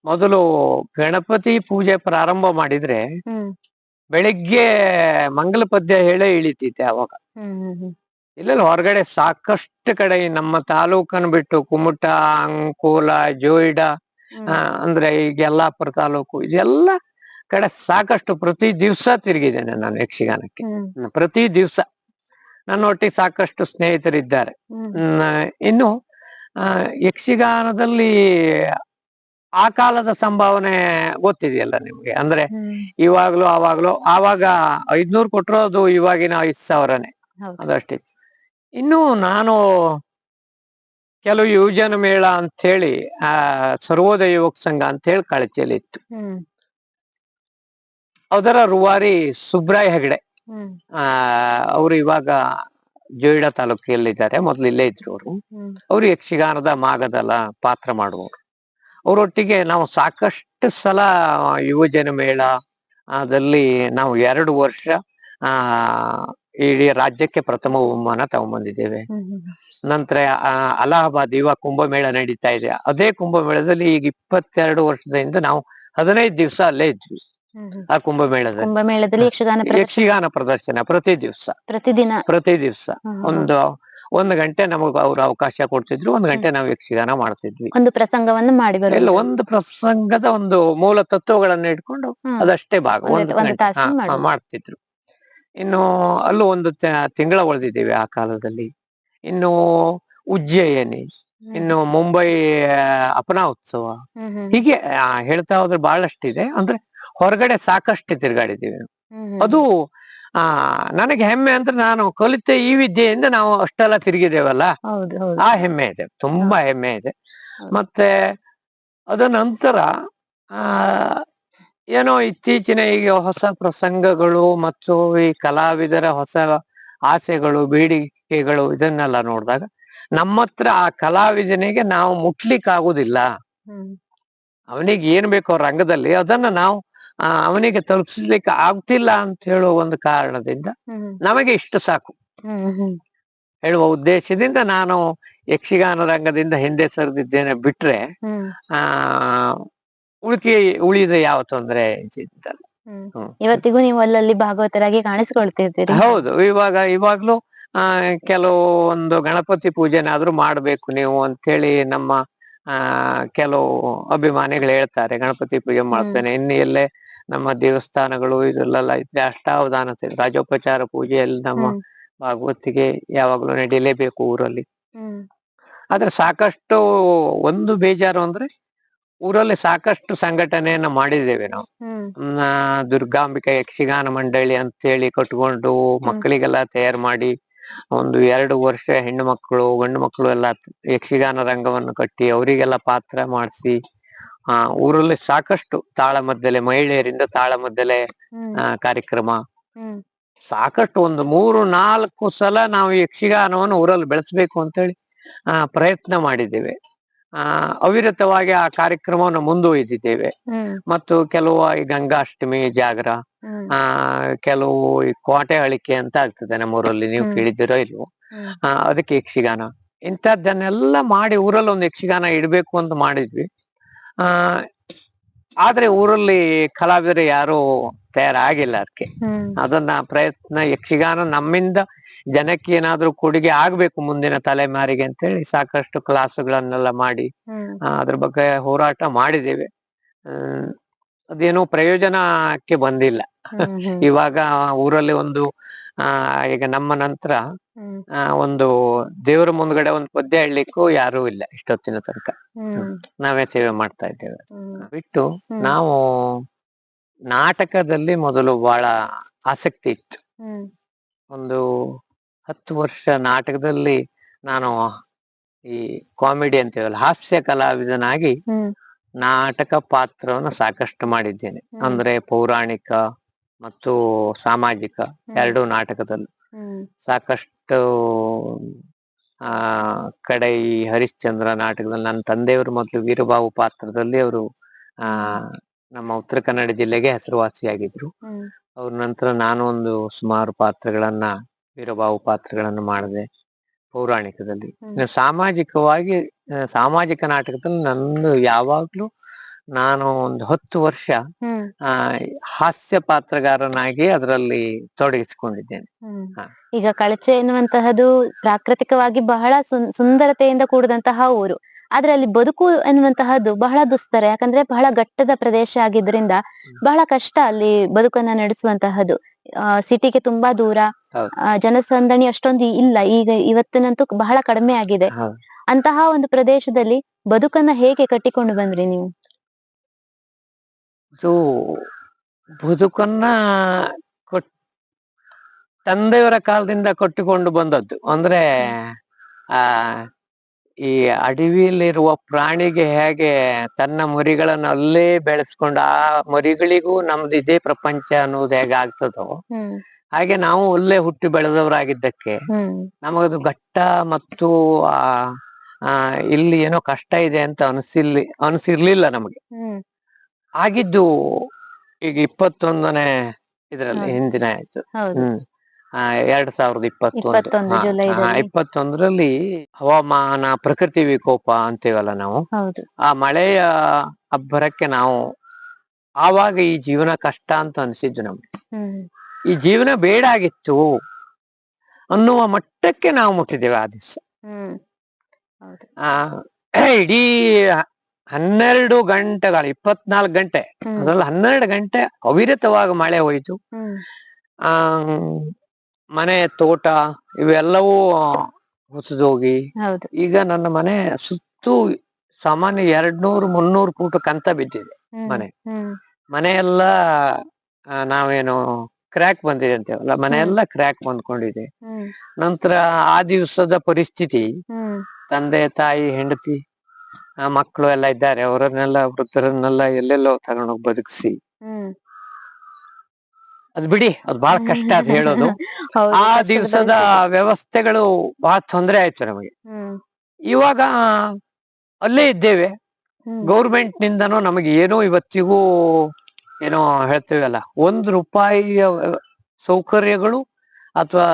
ಮೊದಲು ಗಣಪತಿ ಪೂಜೆ ಪ್ರಾರಂಭ ಮಾಡಿದ್ರೆ ಬೆಳಿಗ್ಗೆ ಮಂಗಲ ಪದ್ಯ ಹೇಳೇ ಇಳಿತೈತೆ ಅವಾಗ. ಇಲ್ಲೆಲ್ಲ ಹೊರಗಡೆ ಸಾಕಷ್ಟು ಕಡೆ ನಮ್ಮ ತಾಲೂಕನ್ನು ಬಿಟ್ಟು ಕುಮಟ, ಅಂಕೋಲ, ಜೋಯಿಡಾ, ಅಂದ್ರೆ ಈಗ ಯಲ್ಲಾಪುರ ತಾಲೂಕು, ಇದೆಲ್ಲ ಕಡೆ ಸಾಕಷ್ಟು ಪ್ರತಿ ದಿವ್ಸ ತಿರುಗಿದ್ದೇನೆ ನಾನು ಯಕ್ಷಗಾನಕ್ಕೆ. ಪ್ರತಿ ದಿವ್ಸ ನನ್ನೊಟ್ಟಿಗೆ ಸಾಕಷ್ಟು ಸ್ನೇಹಿತರಿದ್ದಾರೆ. ಇನ್ನು ಯಕ್ಷಗಾನದಲ್ಲಿ ಆ ಕಾಲದ ಸಂಭಾವನೆ ಗೊತ್ತಿದೆಯಲ್ಲ ನಿಮ್ಗೆ. ಅಂದ್ರೆ ಇವಾಗ್ಲೂ ಆವಾಗ 500 ಕೊಟ್ಟರು ಅದು ಇವಾಗಿನ 5,000ನೇ, ಅದಷ್ಟೇ. ಇನ್ನು ನಾನು ಕೆಲವು ಯುವಜನ ಮೇಳ ಅಂತ ಹೇಳಿ ಸರ್ವೋದಯ ಯುವಕ ಸಂಘ ಅಂತ ಹೇಳಿ ಕಳಚೆಯಲ್ಲಿ ಇತ್ತು. ಅದರ ರೂವಾರಿ ಸುಬ್ರಾಯ್ ಹೆಗಡೆ, ಅವರು ಇವಾಗ ಜೋಯಿಡಾ ತಾಲೂಕಿಯಲ್ಲಿದ್ದಾರೆ, ಮೊದ್ಲು ಇಲ್ಲೇ ಇದ್ರು ಅವರು. ಅವರು ಯಕ್ಷಗಾನದ ಮಾಗದಲ ಪಾತ್ರ ಮಾಡುವವರು. ಅವರೊಟ್ಟಿಗೆ ನಾವು ಸಾಕಷ್ಟು ಸಲ ಯುವಜನ ಮೇಳ ಅದಲ್ಲಿ ನಾವು 2 ವರ್ಷ ಇಡೀ ರಾಜ್ಯಕ್ಕೆ ಪ್ರಥಮ ಬಹುಮಾನ ತಗೊಂಡ್ಬಂದಿದ್ದೇವೆ. ನಂತರ ಅಲಹಾಬಾದ್ ಇವಾಗ ಕುಂಭಮೇಳ ನಡೀತಾ ಇದೆ, ಅದೇ ಕುಂಭಮೇಳದಲ್ಲಿ ಈಗ 22 ವರ್ಷದಿಂದ ನಾವು 15 ದಿವಸ ಅಲ್ಲೇ ಇದ್ವಿ ಆ ಕುಂಭಮೇಳದಲ್ಲಿ. ಕುಂಭಮೇಳದಲ್ಲಿ ಯಕ್ಷಗಾನ ಪ್ರದರ್ಶನ ಪ್ರತಿ ದಿವಸ ಪ್ರತಿದಿನ ಒಂದು 1 ಗಂಟೆ ನಮಗ್ ಅವ್ರು ಅವಕಾಶ ಕೊಡ್ತಿದ್ರು. 1 ಗಂಟೆ ನಾವು ಯಕ್ಷಗಾನ ಮಾಡ್ತಿದ್ವಿ. ಒಂದು ಪ್ರಸಂಗವನ್ನು ಮಾಡಿ ಎಲ್ಲ ಒಂದು ಪ್ರಸಂಗದ ಒಂದು ಮೂಲ ತತ್ವಗಳನ್ನ ಇಟ್ಕೊಂಡು ಅದಷ್ಟೇ ಭಾಗ 1 ಗಂಟೆ ಮಾಡ್ತಿದ್ರು. ಇನ್ನು ಅಲ್ಲೂ ಒಂದು ತಿಂಗಳ ಉಳಿದಿದ್ದೇವೆ ಆ ಕಾಲದಲ್ಲಿ. ಇನ್ನು ಉಜ್ಜಯಿನಿ, ಇನ್ನು ಮುಂಬೈ ಅಪನಾ ಉತ್ಸವ, ಹೀಗೆ ಹೇಳ್ತಾ ಹೋದ್ರೆ ಬಹಳಷ್ಟಿದೆ. ಅಂದ್ರೆ ಹೊರಗಡೆ ಸಾಕಷ್ಟು ತಿರುಗಾಡಿದ್ದೀವಿ. ಅದು ನನಗೆ ಹೆಮ್ಮೆ ಅಂದ್ರೆ ನಾನು ಕಲಿತ ಈ ವಿದ್ಯೆಯಿಂದ ನಾವು ಅಷ್ಟೆಲ್ಲ ತಿರುಗಿದ್ದೇವಲ್ಲ, ಆ ಹೆಮ್ಮೆ ಇದೆ, ತುಂಬಾ ಹೆಮ್ಮೆ ಇದೆ. ಮತ್ತೆ ಅದ ನಂತರ ಏನೋ ಇತ್ತೀಚಿನ ಈಗ ಹೊಸ ಪ್ರಸಂಗಗಳು ಮತ್ತು ಈ ಕಲಾವಿದರ ಹೊಸ ಆಸೆಗಳು, ಬೇಡಿಕೆಗಳು ಇದನ್ನೆಲ್ಲ ನೋಡಿದಾಗ ನಮ್ಮ ಹತ್ರ ಆ ಕಲಾವಿದನಿಗೆ ನಾವು ಮುಟ್ಲಿಕ್ಕೆ ಆಗುದಿಲ್ಲ. ಅವನಿಗೆ ಏನ್ ಬೇಕೋ ರಂಗದಲ್ಲಿ ಅದನ್ನ ನಾವು ಅವನಿಗೆ ತಲುಪಿಸ್ಲಿಕ್ಕೆ ಆಗ್ತಿಲ್ಲ ಅಂತ ಹೇಳುವ ಒಂದು ಕಾರಣದಿಂದ ನಮಗೆ ಇಷ್ಟು ಸಾಕು ಹೇಳುವ ಉದ್ದೇಶದಿಂದ ನಾನು ಯಕ್ಷಗಾನ ರಂಗದಿಂದ ಹಿಂದೆ ಸರಿದಿದ್ದೇನೆ. ಬಿಟ್ರೆ ಉಳಿದ ಯಾವ ತೊಂದರೆ ಇದ್ದಿದ್ದಲ್ಲ. ಇವತ್ತಿಗೂ ನೀವು ಅಲ್ಲಲ್ಲಿ ಭಾಗವತರಾಗಿ ಕಾಣಿಸ್ಕೊಳ್ತಿದ್ದೀರಿ. ಹೌದು, ಇವಾಗ್ಲೂ ಕೆಲವು ಒಂದು ಗಣಪತಿ ಪೂಜೆನಾದ್ರೂ ಮಾಡ್ಬೇಕು ನೀವು ಅಂತೇಳಿ ನಮ್ಮ ಕೆಲವು ಅಭಿಮಾನಿಗಳು ಹೇಳ್ತಾರೆ. ಗಣಪತಿ ಪೂಜೆ ಮಾಡ್ತೇನೆ, ಇನ್ನು ಎಲ್ಲೇ ನಮ್ಮ ದೇವಸ್ಥಾನಗಳು ಇದೆಲ್ಲ ಇದ್ರೆ ಅಷ್ಟಾವಧಾನ ರಾಜೋಪಚಾರ ಪೂಜೆಯಲ್ಲಿ ನಮ್ಮ ಭಾಗವತಿಗೆ ಯಾವಾಗ್ಲೂ ನಡೀಲೇಬೇಕು ಊರಲ್ಲಿ. ಆದ್ರೆ ಸಾಕಷ್ಟು ಒಂದು ಬೇಜಾರು ಅಂದ್ರೆ ಊರಲ್ಲಿ ಸಾಕಷ್ಟು ಸಂಘಟನೆಯನ್ನ ಮಾಡಿದ್ದೇವೆ ನಾವು. ದುರ್ಗಾಂಬಿಕಾ ಯಕ್ಷಗಾನ ಮಂಡಳಿ ಅಂತೇಳಿ ಕಟ್ಕೊಂಡು ಮಕ್ಕಳಿಗೆಲ್ಲ ತಯಾರು ಮಾಡಿ ಒಂದು 2 ವರ್ಷ ಹೆಣ್ಣು ಮಕ್ಕಳು ಗಂಡು ಮಕ್ಕಳು ಎಲ್ಲ ಯಕ್ಷಗಾನ ರಂಗವನ್ನು ಕಟ್ಟಿ ಅವರಿಗೆಲ್ಲ ಪಾತ್ರ ಮಾಡಿಸಿ ಊರಲ್ಲಿ ಸಾಕಷ್ಟು ತಾಳಮದ್ದಲೆ, ಮಹಿಳೆಯರಿಂದ ತಾಳಮದ್ದಲೆ ಕಾರ್ಯಕ್ರಮ ಸಾಕಷ್ಟು ಒಂದು 3-4 ಸಲ ನಾವು ಯಕ್ಷಗಾನವನ್ನು ಊರಲ್ಲಿ ಬೆಳೆಸ್ಬೇಕು ಅಂತೇಳಿ ಪ್ರಯತ್ನ ಮಾಡಿದ್ದೇವೆ. ಅವಿರತವಾಗಿ ಆ ಕಾರ್ಯಕ್ರಮವನ್ನು ಮುಂದುವರಿದಿದ್ದೇವೆ. ಮತ್ತು ಕೆಲವು ಈ ಗಂಗಾಷ್ಟಮಿ ಜಾಗರ, ಕೆಲವು ಈ ಕೋಟೆ ಅಳಿಕೆ ಅಂತ ಆಗ್ತದೆ ನಮ್ಮೂರಲ್ಲಿ, ನೀವು ಕೇಳಿದ್ದೀರೋ ಇಲ್ವೋ, ಅದಕ್ಕೆ ಯಕ್ಷಗಾನ, ಇಂಥದ್ದನ್ನೆಲ್ಲ ಮಾಡಿ ಊರಲ್ಲಿ ಒಂದು ಯಕ್ಷಗಾನ ಇಡ್ಬೇಕು ಅಂತ ಮಾಡಿದ್ವಿ. ಆದ್ರೆ ಊರಲ್ಲಿ ಕಲಾವಿದರು ಯಾರು ತಯಾರಾಗಿಲ್ಲ ಅದಕ್ಕೆ. ಅದನ್ನ ಪ್ರಯತ್ನ ಯಕ್ಷಗಾನ ನಮ್ಮಿಂದ ಜನಕ್ಕೆ ಏನಾದ್ರೂ ಕೊಡುಗೆ ಆಗ್ಬೇಕು ಮುಂದಿನ ತಲೆಮಾರಿಗೆ ಅಂತೇಳಿ ಸಾಕಷ್ಟು ಕ್ಲಾಸ್ಗಳನ್ನೆಲ್ಲ ಮಾಡಿ ಅದ್ರ ಬಗ್ಗೆ ಹೋರಾಟ ಮಾಡಿದ್ದೇವೆ. ಅದೇನೋ ಪ್ರಯೋಜನಕ್ಕೆ ಬಂದಿಲ್ಲ. ಇವಾಗ ಊರಲ್ಲಿ ಒಂದು ಈಗ ನಮ್ಮ ನಂತರ ಒಂದು ದೇವರ ಮುಂದ್ಗಡೆ ಒಂದು ಪದ್ಯ ಹೇಳಲಿಕ್ಕೂ ಯಾರೂ ಇಲ್ಲ ಇಷ್ಟೊತ್ತಿನ ತನಕ. ನಾವೇ ಸೇವೆ ಮಾಡ್ತಾ ಇದ್ದೇವೆ. ಬಿಟ್ಟು ನಾವು ನಾಟಕದಲ್ಲಿ ಮೊದಲು ಬಹಳ ಆಸಕ್ತಿ ಇತ್ತು. ಒಂದು 10 ವರ್ಷ ನಾಟಕದಲ್ಲಿ ನಾನು ಈ ಕಾಮಿಡಿ ಅಂತೀವಲ್ಲ, ಹಾಸ್ಯ ಕಲಾವಿದನಾಗಿ ನಾಟಕ ಪಾತ್ರವನ್ನು ಸಾಕಷ್ಟು ಮಾಡಿದ್ದೇನೆ. ಅಂದ್ರೆ ಪೌರಾಣಿಕ ಮತ್ತು ಸಾಮಾಜಿಕ 2 ನಾಟಕದಲ್ಲಿ ಸಾಕಷ್ಟು ಕಡೆ ಈ ಹರಿಶ್ಚಂದ್ರ ನಾಟಕದಲ್ಲಿ ನನ್ನ ತಂದೆಯವರು ಮೊದಲು ವೀರಬಾಹು ಪಾತ್ರದಲ್ಲಿ ಅವರು ನಮ್ಮ ಉತ್ತರ ಕನ್ನಡ ಜಿಲ್ಲೆಗೆ ಹೆಸರುವಾಸಿಯಾಗಿದ್ರು. ಅವ್ರ ನಂತರ ನಾನು ಒಂದು ಸುಮಾರು ಪಾತ್ರಗಳನ್ನ ವೀರಬಾಹು ಪಾತ್ರಗಳನ್ನು ಮಾಡಿದೆ ಪೌರಾಣಿಕದಲ್ಲಿ. ಸಾಮಾಜಿಕವಾಗಿ ಸಾಮಾಜಿಕ ನಾಟಕದಲ್ಲಿ ನಂದು ಯಾವಾಗ್ಲೂ ನಾನು ಒಂದು 10 ವರ್ಷ ಹಾಸ್ಯ ಪಾತ್ರಗಾರನಾಗಿ ಅದರಲ್ಲಿ ತೊಡಗಿಸಿಕೊಂಡಿದ್ದೇನೆ. ಈಗ ಕಳಚೆ ಎನ್ನುವಂತಹದ್ದು ಪ್ರಾಕೃತಿಕವಾಗಿ ಬಹಳ ಸುಂದರತೆಯಿಂದ ಕೂಡಿದಂತಹ ಊರು. ಆದ್ರೆ ಅಲ್ಲಿ ಬದುಕು ಎನ್ನುವಂತಹದ್ದು ಬಹಳ ದುಸ್ತರ. ಯಾಕಂದ್ರೆ ಬಹಳ ಘಟ್ಟದ ಪ್ರದೇಶ ಆಗಿದ್ರಿಂದ ಬಹಳ ಕಷ್ಟ ಅಲ್ಲಿ ಬದುಕನ್ನ ನಡೆಸುವಂತಹದ್ದು. ಸಿಟಿಗೆ ತುಂಬಾ ದೂರ, ಜನಸಂದಣಿ ಅಷ್ಟೊಂದು ಇಲ್ಲ. ಈಗ ಇವತ್ತಿನಂತೂ ಬಹಳ ಕಡಿಮೆ ಆಗಿದೆ. ಅಂತಹ ಒಂದು ಪ್ರದೇಶದಲ್ಲಿ ಬದುಕನ್ನ ಹೇಗೆ ಕಟ್ಟಿಕೊಂಡು ಬಂದ್ರಿ ನೀವು? ಬದುಕನ್ನ ತಂದೆಯವರ ಕಾಲದಿಂದ ಕಟ್ಟಿಕೊಂಡು ಬಂದದ್ದು. ಅಂದ್ರೆ ಈ ಅಡವಿಯಲ್ಲಿರುವ ಪ್ರಾಣಿಗೆ ಹೇಗೆ ತನ್ನ ಮರಿಗಳನ್ನು ಅಲ್ಲೇ ಬೆಳೆಸ್ಕೊಂಡು ಆ ಮರಿಗಳಿಗೂ ನಮ್ದು ಇದೇ ಪ್ರಪಂಚ ಅನ್ನೋದು ಹೇಗೆ ಆಗ್ತದೋ ಹಾಗೆ ನಾವು ಅಲ್ಲೇ ಹುಟ್ಟಿ ಬೆಳೆದವರಾಗಿದ್ದಕ್ಕೆ ನಮಗದು ಘಟ್ಟ ಮತ್ತು ಇಲ್ಲಿ ಏನೋ ಕಷ್ಟ ಇದೆ ಅಂತ ಅನಿಸಿರ್ಲಿಲ್ಲ ನಮಗೆ. ಆಗಿದ್ದು ಈಗ 21ನೇ ಇದರಲ್ಲಿ ಹಿಂದಿನ ಆಯ್ತು. 2021ರಲ್ಲಿ ಹವಾಮಾನ ಪ್ರಕೃತಿ ವಿಕೋಪ ಅಂತೀವಲ್ಲ ನಾವು, ಆ ಮಳೆಯ ಅಬ್ಬರಕ್ಕೆ ನಾವು ಆವಾಗ ಈ ಜೀವನ ಕಷ್ಟ ಅಂತ ಅನ್ಸಿದ್ದು ನಮ್ಗೆ. ಹ್ಮ್ ಈ ಜೀವನ ಬೇಡ ಆಗಿತ್ತು ಅನ್ನುವ ಮಟ್ಟಕ್ಕೆ ನಾವು ಮುಟ್ಟಿದ್ದೇವೆ ಆ ದಿವಸ. ಹ್ಮ್ ಹೌದು. ಇಡೀ 12 ಗಂಟೆಗಳು, 24 ಗಂಟೆ, ಹ್ಮ್ ಅದ್ರಲ್ಲಿ 12 ಗಂಟೆ ಅವಿರತವಾಗಿ ಮಳೆ ಹೋಯಿತು. ಹ್ಮ್ ಆ ಮನೆ ತೋಟ ಇವೆಲ್ಲವೂ ಹುಸಿದೋಗಿ, ಹೌದು. ಈಗ ನನ್ನ ಮನೆ ಸುತ್ತು ಸಾಮಾನ್ಯ 200-300 ಫೂಟ್ ಕಂತ ಬಿದ್ದಿದೆ ಹ್ಮ್ ಮನೆ. ಹ್ಮ್ ಮನೆಯೆಲ್ಲ ನಾವೇನು ಕ್ರ್ಯಾಕ್ ಬಂದಿದೆ ಅಂತೇವಲ್ಲ, ಮನೆಯೆಲ್ಲ ಕ್ರ್ಯಾಕ್ ಬಂದ್ಕೊಂಡಿದೆ. ಹ್ಮ್ ನಂತರ ಆ ದಿವಸದ ಪರಿಸ್ಥಿತಿ, ಹ್ಮ್ ತಂದೆ ತಾಯಿ ಹೆಂಡತಿ ಮಕ್ಕಳು ಎಲ್ಲ ಇದ್ದಾರೆ, ಅವರನ್ನೆಲ್ಲ ವೃದ್ಧರನ್ನೆಲ್ಲ ಎಲ್ಲೆಲ್ಲೋ ತಗೊಂಡೋಗಿ ಬದುಕಿಸಿ, ಹ್ಮ್ ಅದ್ ಬಿಡಿ, ಅದು ಬಹಳ ಕಷ್ಟ ಅದ್ ಹೇಳೋದು. ಹೌದು, ಆ ಕಷ್ಟದ ದಿವಸದ ಪರಿಸ್ಥಿತಿ. ವ್ಯವಸ್ಥೆಗಳು ಬಹಳ ತೊಂದರೆ ಆಯ್ತು ನಮಗೆ. ಹ್ಮ್ ಇವಾಗ ಅಲ್ಲೇ ಇದ್ದೇವೆ. ಹ್ಮ್ ಗೌರ್ಮೆಂಟ್ ನಿಂದನೂ ನಮಗೆ ಏನೋ ಇವತ್ತಿಗೂ ಏನೋ ಹೇಳ್ತೀವಲ್ಲ, ₹1 ಸೌಕರ್ಯಗಳು ಅಥವಾ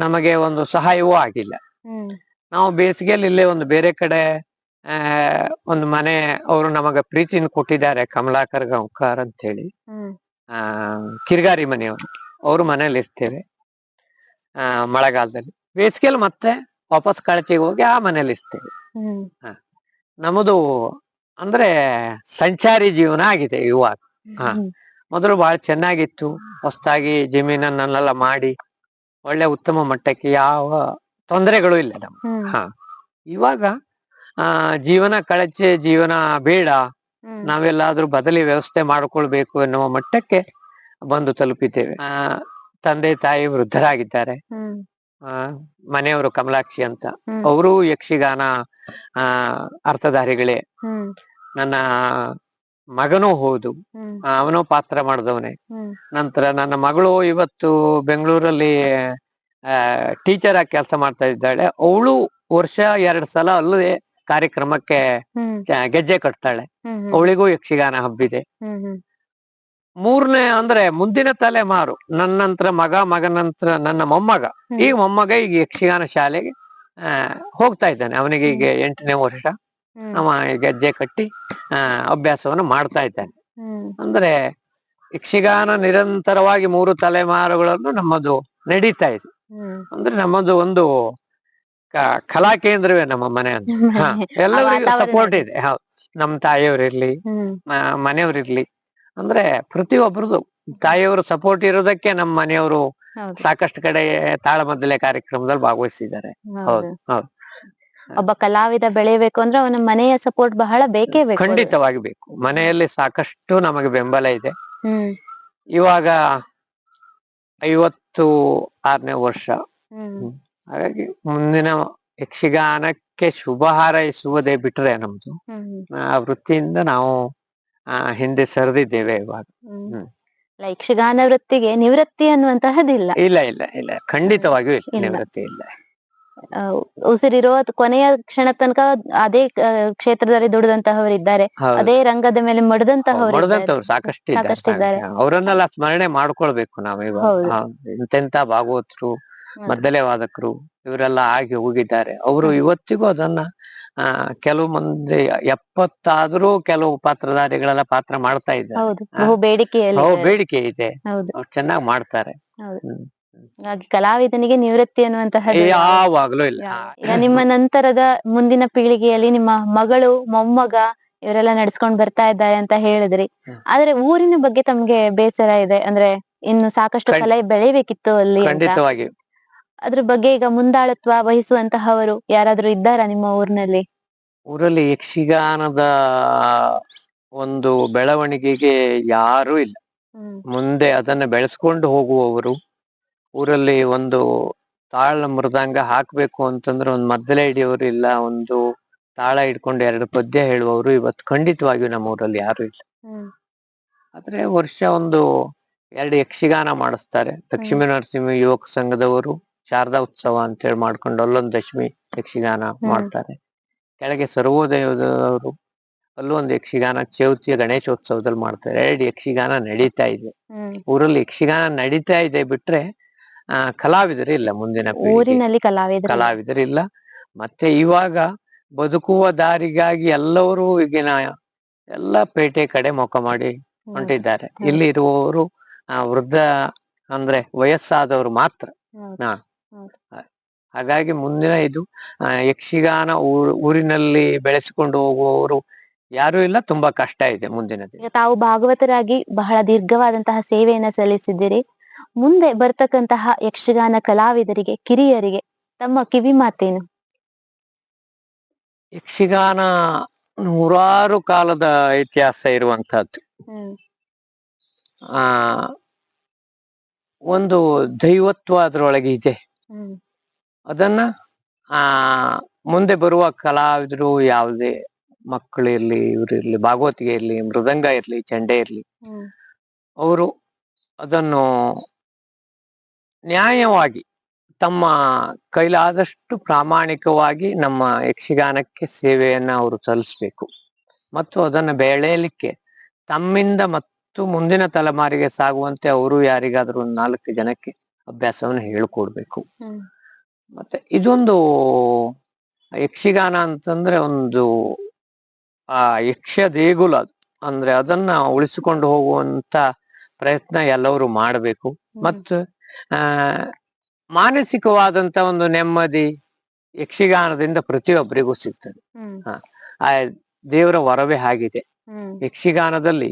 ನಮಗೆ ಒಂದು ಸಹಾಯವೂ ಆಗಿಲ್ಲ. ಹ್ಮ್ ನಾವು ಬೇಸಿಗೆಯಲ್ಲಿ ಇಲ್ಲೇ ಒಂದು ಬೇರೆ ಕಡೆ ಒಂದು ಮನೆ ಅವರು ನಮಗೆ ಪ್ರೀತಿನ ಕೊಟ್ಟಿದ್ದಾರೆ, ಕಮಲಾಕರ್ ಗಾಂವ್ಕರ್ ಅಂತ ಹೇಳಿ, ಹ್ಮ್ ಕಿರ್ಗಾರಿ ಮನೆಯವರು. ಅವ್ರ ಮನೇಲಿ ಇರ್ತೇವೆ ಮಳೆಗಾಲದಲ್ಲಿ. ಬೇಸಿಗೆಯಲ್ಲಿ ಮತ್ತೆ ವಾಪಸ್ ಕಳಚಿಗೆ ಹೋಗಿ ಆ ಮನೇಲಿ ಇರ್ತೇವೆ. ಹ್ಮ್ ನಮ್ಮದು ಅಂದ್ರೆ ಸಂಚಾರಿ ಜೀವನ ಆಗಿದೆ ಇವಾಗ. ಮೊದಲು ಬಹಳ ಚೆನ್ನಾಗಿತ್ತು. ಹೊಸದಾಗಿ ಜಮೀನನ್ನೆಲ್ಲ ಮಾಡಿ ಒಳ್ಳೆ ಉತ್ತಮ ಮಟ್ಟಕ್ಕೆ ಯಾವ ತೊಂದರೆಗಳು ಇಲ್ಲ ನಮ್ಗೆ. ಹ್ಮ್ ಇವಾಗ ಜೀವನ ಕಳಚೆ, ಜೀವನ ಬೇಡ, ಹ್ಮ್ ನಾವೆಲ್ಲಾದ್ರೂ ಬದಲಿ ವ್ಯವಸ್ಥೆ ಮಾಡ್ಕೊಳ್ಬೇಕು ಎನ್ನುವ ಮಟ್ಟಕ್ಕೆ ಬಂದು ತಲುಪಿದ್ದೇವೆ. ತಂದೆ ತಾಯಿ ವೃದ್ಧರಾಗಿದ್ದಾರೆ. ಹ್ಮ್ ಮನೆಯವರು ಕಮಲಾಕ್ಷಿ ಅಂತ, ಹ್ಮ್ ಅವರು ಯಕ್ಷಗಾನ ಅರ್ಥಧಾರಿಗಳೇ. ಹ್ಮ್ ನನ್ನ ಮಗನೂ ಹೌದು, ಹ್ಮ್ ಅವನು ಪಾತ್ರ ಮಾಡಿದವನೇ. ಹ್ಮ್ ನಂತರ ನನ್ನ ಮಗಳು ಇವತ್ತು ಬೆಂಗಳೂರಲ್ಲಿ ಟೀಚರ್ ಆಗಿ ಕೆಲಸ ಮಾಡ್ತಾ ಇದ್ದಾಳೆ. ಅವಳು ವರ್ಷ 2 ಸಲ ಅಲ್ಲೇ ಕಾರ್ಯಕ್ರಮಕ್ಕೆ ಹ್ಮ್ ಗೆಜ್ಜೆ ಕಟ್ತಾಳೆ. ಹ್ಮ್ ಅವಳಿಗೂ ಯಕ್ಷಗಾನ ಹಬ್ಬಿದೆ. ಹ್ಮ್ ಮೂರನೇ ಅಂದ್ರೆ ಮುಂದಿನ ತಲೆಮಾರು, ನನ್ನ ನಂತರ ಮಗನ ನಂತರ ನನ್ನ ಮೊಮ್ಮಗ, ಈಗ ಮೊಮ್ಮಗ ಈಗ ಯಕ್ಷಗಾನ ಶಾಲೆಗೆ ಹೋಗ್ತಾ ಇದ್ದಾನೆ. ಅವನಿಗೆ ಈಗ 8ನೇ ವರ್ಷ. ಅವ ಗೆಜ್ಜೆ ಕಟ್ಟಿ ಅಭ್ಯಾಸವನ್ನು ಮಾಡ್ತಾ ಇದ್ದಾನೆ. ಅಂದ್ರೆ ಯಕ್ಷಗಾನ ನಿರಂತರವಾಗಿ 3 ತಲೆಮಾರುಗಳನ್ನು ನಮ್ಮದು ನಡೀತಾ ಇದೆ. ಅಂದ್ರೆ ನಮ್ಮದು ಒಂದು ಕಲಾ ಕೇಂದ್ರವೇ ನಮ್ಮ ಮನೆ ಅಂತ. ಎಲ್ಲರಿಗೂ ಸಪೋರ್ಟ್ ಇದೆ. ಹೌದು, ನಮ್ ತಾಯಿಯವ್ರಿರ್ಲಿ, ಮನೆಯವ್ರಿರ್ಲಿ, ಅಂದ್ರೆ ಪ್ರತಿಯೊಬ್ಬರದು ತಾಯಿಯವರು ಸಪೋರ್ಟ್ ಇರೋದಕ್ಕೆ ನಮ್ಮ ಮನೆಯವರು ಸಾಕಷ್ಟು ಕಡೆ ತಾಳಮದ್ದಲೆ ಕಾರ್ಯಕ್ರಮದಲ್ಲಿ ಭಾಗವಹಿಸಿದ್ದಾರೆ. ಹೌದು ಹೌದು. ಒಬ್ಬ ಕಲಾವಿದ ಬೆಳೆಯಬೇಕು ಅಂದ್ರೆ ಅವನ ಮನೆಯ ಸಪೋರ್ಟ್ ಬಹಳ ಬೇಕೇ ಬೇಕು. ಖಂಡಿತವಾಗಿ ಬೇಕು. ಮನೆಯಲ್ಲಿ ಸಾಕಷ್ಟು ನಮಗೆ ಬೆಂಬಲ ಇದೆ. ಇವಾಗ 56ನೇ ವರ್ಷ. ಹಾಗಾಗಿ ಮುಂದಿನ ಯಕ್ಷಗಾನಕ್ಕೆ ಶುಭ ಹಾರೈಸುವುದೇ ಬಿಟ್ರೆ ನಮ್ದು ಆ ವೃತ್ತಿಯಿಂದ ನಾವು ಹಿಂದೆ ಸರಿದಿದ್ದೇವೆ ಇವಾಗ. ಯಕ್ಷಗಾನ ವೃತ್ತಿಗೆ ನಿವೃತ್ತಿ ಅನ್ನುವಂತಹದಿಲ್ಲ. ಇಲ್ಲ ಇಲ್ಲ ಇಲ್ಲ, ಖಂಡಿತವಾಗಿಯೂ ಇಲ್ಲ, ನಿವೃತ್ತಿ ಇಲ್ಲ. ಉಸಿರಿರೋ ಕೊನೆಯ ಕ್ಷಣ ತನಕ ಅದೇ ಕ್ಷೇತ್ರದಲ್ಲಿ ದುಡಿದಂತಹವರಿದ್ದಾರೆ, ಅದೇ ರಂಗದ ಮೇಲೆ ಮಡದಂತವ್ರು ಸಾಕಷ್ಟು ಇದ್ದಾರೆ. ಅವರನ್ನೆಲ್ಲ ಸ್ಮರಣೆ ಮಾಡ್ಕೊಳ್ಬೇಕು ನಾವು. ಇವಾಗ ಇಂತೆಂತ ಭಾಗವತರು, ಮದ್ದಲೆ ವಾದಕರು ಇವರೆಲ್ಲ ಆಗಿ ಹೋಗಿದ್ದಾರೆ. ಅವರು ಇವತ್ತಿಗೂ ಅದನ್ನ ಕೆಲವು ಮಂದಿ 70 ಆದ್ರೂ ಕೆಲವು ಪಾತ್ರಧಾರಿಗಳೆಲ್ಲ ಪಾತ್ರ ಮಾಡ್ತಾ ಇದ್ದಾರೆ. ಬೇಡಿಕೆ ಇದೆ, ಅವ್ರು ಚೆನ್ನಾಗಿ ಮಾಡ್ತಾರೆ. ಕಲಾವಿದನಿಗೆ ನಿವೃತ್ತಿ ಅನ್ನುವಂತಹದ್ದು ಯಾವಾಗ್ಲೂ ಇಲ್ಲ. ಈಗ ನಿಮ್ಮ ನಂತರದ ಮುಂದಿನ ಪೀಳಿಗೆಯಲ್ಲಿ ನಿಮ್ಮ ಮಗಳು, ಮೊಮ್ಮಗ ಇವರೆಲ್ಲ ನಡ್ಸ್ಕೊಂಡ್ ಬರ್ತಾ ಇದ್ದಾರೆ ಅಂತ ಹೇಳಿದ್ರಿ. ಆದ್ರೆ ಊರಿನ ಬಗ್ಗೆ ತಮ್ಗೆ ಬೇಸರ ಇದೆ ಅಂದ್ರೆ, ಇನ್ನು ಸಾಕಷ್ಟು ಕಲೆ ಬೆಳಿಬೇಕಿತ್ತು ಅಲ್ಲಿ. ಖಂಡಿತವಾಗಿ ಅದ್ರ ಬಗ್ಗೆ ಈಗ ಮುಂದಾಳತ್ವ ವಹಿಸುವಂತಹವರು ಯಾರಾದ್ರೂ ಇದ್ದಾರಾ ನಿಮ್ಮ ಊರಿನಲ್ಲಿ? ಊರಲ್ಲಿ ಯಕ್ಷಗಾನದ ಒಂದು ಬೆಳವಣಿಗೆಗೆ ಯಾರೂ ಇಲ್ಲ. ಮುಂದೆ ಅದನ್ನ ಬೆಳೆಸ್ಕೊಂಡು ಹೋಗುವವರು, ಊರಲ್ಲಿ ಒಂದು ತಾಳ ಮೃದಂಗ ಹಾಕ್ಬೇಕು ಅಂತಂದ್ರೆ ಒಂದು ಮದ್ದಲೆ ಹಿಡಿಯೋರು ಇಲ್ಲ, ಒಂದು ತಾಳ ಹಿಡ್ಕೊಂಡು 2 ಪದ್ಯ ಹೇಳುವವರು ಇವತ್ತು ಖಂಡಿತವಾಗಿಯೂ ನಮ್ಮ ಊರಲ್ಲಿ ಯಾರು ಇಲ್ಲ. ಆದ್ರೆ ವರ್ಷ 1-2 ಯಕ್ಷಗಾನ ಮಾಡಿಸ್ತಾರೆ. ಲಕ್ಷ್ಮೀ ನರಸಿಂಹ ಯುವಕ ಸಂಘದವರು ಶಾರದಾ ಉತ್ಸವ ಅಂತೇಳಿ ಮಾಡ್ಕೊಂಡು ಅಲ್ಲೊಂದು ದಶಮಿ ಯಕ್ಷಗಾನ ಮಾಡ್ತಾರೆ. ಕೆಳಗೆ ಸರ್ವೋದಯದವರು ಅಲ್ಲೊಂದು ಯಕ್ಷಗಾನ, ಚೌತಿಯ ಗಣೇಶೋತ್ಸವದಲ್ಲಿ ಮಾಡ್ತಾರೆ. 2 ಯಕ್ಷಗಾನ ನಡೀತಾ ಇದೆ ಊರಲ್ಲಿ. ಯಕ್ಷಗಾನ ನಡೀತಾ ಇದೆ ಬಿಟ್ರೆ ಕಲಾವಿದರು ಇಲ್ಲ. ಮುಂದಿನ ಊರಿನಲ್ಲಿ ಕಲಾವಿದರು ಇಲ್ಲ. ಮತ್ತೆ ಇವಾಗ ಬದುಕುವ ದಾರಿಗಾಗಿ ಎಲ್ಲರೂ ಈಗಿನ ಎಲ್ಲ ಪೇಟೆ ಕಡೆ ಮುಖ ಮಾಡಿ ಹೊಂಟಿದ್ದಾರೆ. ಹೌದು. ಇಲ್ಲಿ ಇರುವವರು ವೃದ್ಧ ಅಂದ್ರೆ ವಯಸ್ಸಾದವರು ಮಾತ್ರ. ಹೌದು. ಹಾ ಹೌದು. ಹಾಗಾಗಿ ಮುಂದಿನ ಇದು ಯಕ್ಷಗಾನ ಊರಿನಲ್ಲಿ ಬೆಳೆಸಿಕೊಂಡು ಹೋಗುವವರು ಯಾರು ಇಲ್ಲ. ತುಂಬಾ ಕಷ್ಟ ಇದೆ ಮುಂದಿನ ದಿನ. ಈಗ ತಾವು ಭಾಗವತರಾಗಿ ಬಹಳ ದೀರ್ಘವಾದಂತಹ ಸೇವೆಯನ್ನ ಸಲ್ಲಿಸಿದ್ದೀರಿ. ಮುಂದೆ ಬರ್ತಕ್ಕಂತಹ ಯಕ್ಷಗಾನ ಕಲಾವಿದರಿಗೆ, ಕಿರಿಯರಿಗೆ ತಮ್ಮ ಕಿವಿ ಮಾತೇನು? ಯಕ್ಷಗಾನ ನೂರಾರು ಕಾಲದ ಇತಿಹಾಸ ಇರುವಂತಹದ್ದು. ಹ್ಮ್. ಆ ಒಂದು ದೈವತ್ವ ಅದರೊಳಗೆ ಇದೆ. ಹ್ಮ್. ಅದನ್ನ ಆ ಮುಂದೆ ಬರುವ ಕಲಾವಿದರು, ಯಾವುದೇ ಮಕ್ಕಳಿರ್ಲಿ, ಇವರಿರ್ಲಿ, ಭಾಗವತಿಗೆ ಇರ್ಲಿ, ಮೃದಂಗ ಇರ್ಲಿ, ಚೆಂಡೆ ಇರ್ಲಿ, ಹ್ಮ್. ಅವರು ಅದನ್ನು ನ್ಯಾಯವಾಗಿ ತಮ್ಮ ಕೈಲಾದಷ್ಟು ಪ್ರಾಮಾಣಿಕವಾಗಿ ನಮ್ಮ ಯಕ್ಷಗಾನಕ್ಕೆ ಸೇವೆಯನ್ನ ಅವರು ಸಲ್ಲಿಸ್ಬೇಕು. ಮತ್ತು ಅದನ್ನು ಬೆಳೆಯಲಿಕ್ಕೆ ತಮ್ಮಿಂದ ಮತ್ತು ಮುಂದಿನ ತಲೆಮಾರಿಗೆ ಸಾಗುವಂತೆ ಅವರು ಯಾರಿಗಾದ್ರೂ ಒಂದು 4 ಜನಕ್ಕೆ ಅಭ್ಯಾಸವನ್ನು ಹೇಳ್ಕೊಡ್ಬೇಕು. ಹ್ಮ್. ಮತ್ತೆ ಇದೊಂದು ಯಕ್ಷಗಾನ ಅಂತಂದ್ರೆ ಒಂದು ಯಕ್ಷ ದೇಗುಲ ಅದು. ಅಂದ್ರೆ ಅದನ್ನ ಉಳಿಸಿಕೊಂಡು ಹೋಗುವಂತ ಪ್ರಯತ್ನ ಎಲ್ಲರೂ ಮಾಡಬೇಕು. ಮತ್ತು ಆ ಮಾನಸಿಕವಾದಂತ ಒಂದು ನೆಮ್ಮದಿ ಯಕ್ಷಗಾನದಿಂದ ಪ್ರತಿಯೊಬ್ಬರಿಗೂ ಸಿಗ್ತದೆ. ಹ್ಮ್. ಆ ದೇವರ ವರವೇ ಆಗಿದೆ. ಹ್ಮ್. ಯಕ್ಷಗಾನದಲ್ಲಿ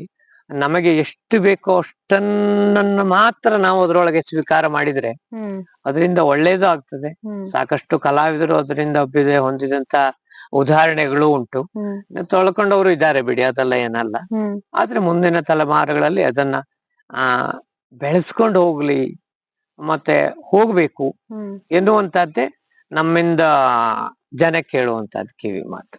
ನಮಗೆ ಎಷ್ಟು ಬೇಕೋ ಅಷ್ಟನ್ನ ಮಾತ್ರ ನಾವು ಅದರೊಳಗೆ ಸ್ವೀಕಾರ ಮಾಡಿದ್ರೆ ಹ್ಮ್. ಅದರಿಂದ ಒಳ್ಳೇದು ಆಗ್ತದೆ. ಹ್ಮ್. ಸಾಕಷ್ಟು ಕಲಾವಿದರು ಅದರಿಂದ ಅಭ್ಯುದಯ ಹೊಂದಿದಂತ ಉದಾಹರಣೆಗಳು ಉಂಟು. ಹ್ಮ್. ತೊಳ್ಕೊಂಡವರು ಇದ್ದಾರೆ ಬಿಡಿ, ಅದೆಲ್ಲ ಏನಲ್ಲ. ಹ್ಮ್. ಆದ್ರೆ ಮುಂದಿನ ತಲೆಮಾರುಗಳಲ್ಲಿ ಅದನ್ನ ಆ ಬೆಳೆಸ್ಕೊಂಡು ಹೋಗ್ಲಿ, ಮತ್ತೆ ಹೋಗ್ಬೇಕು ಹ್ಮ್. ಎನ್ನುವಂತದ್ದೇ ನಮ್ಮಿಂದ ಜನಕ್ಕೆ ಹೇಳುವಂತದ್ದು ಕಿವಿ ಮಾತು.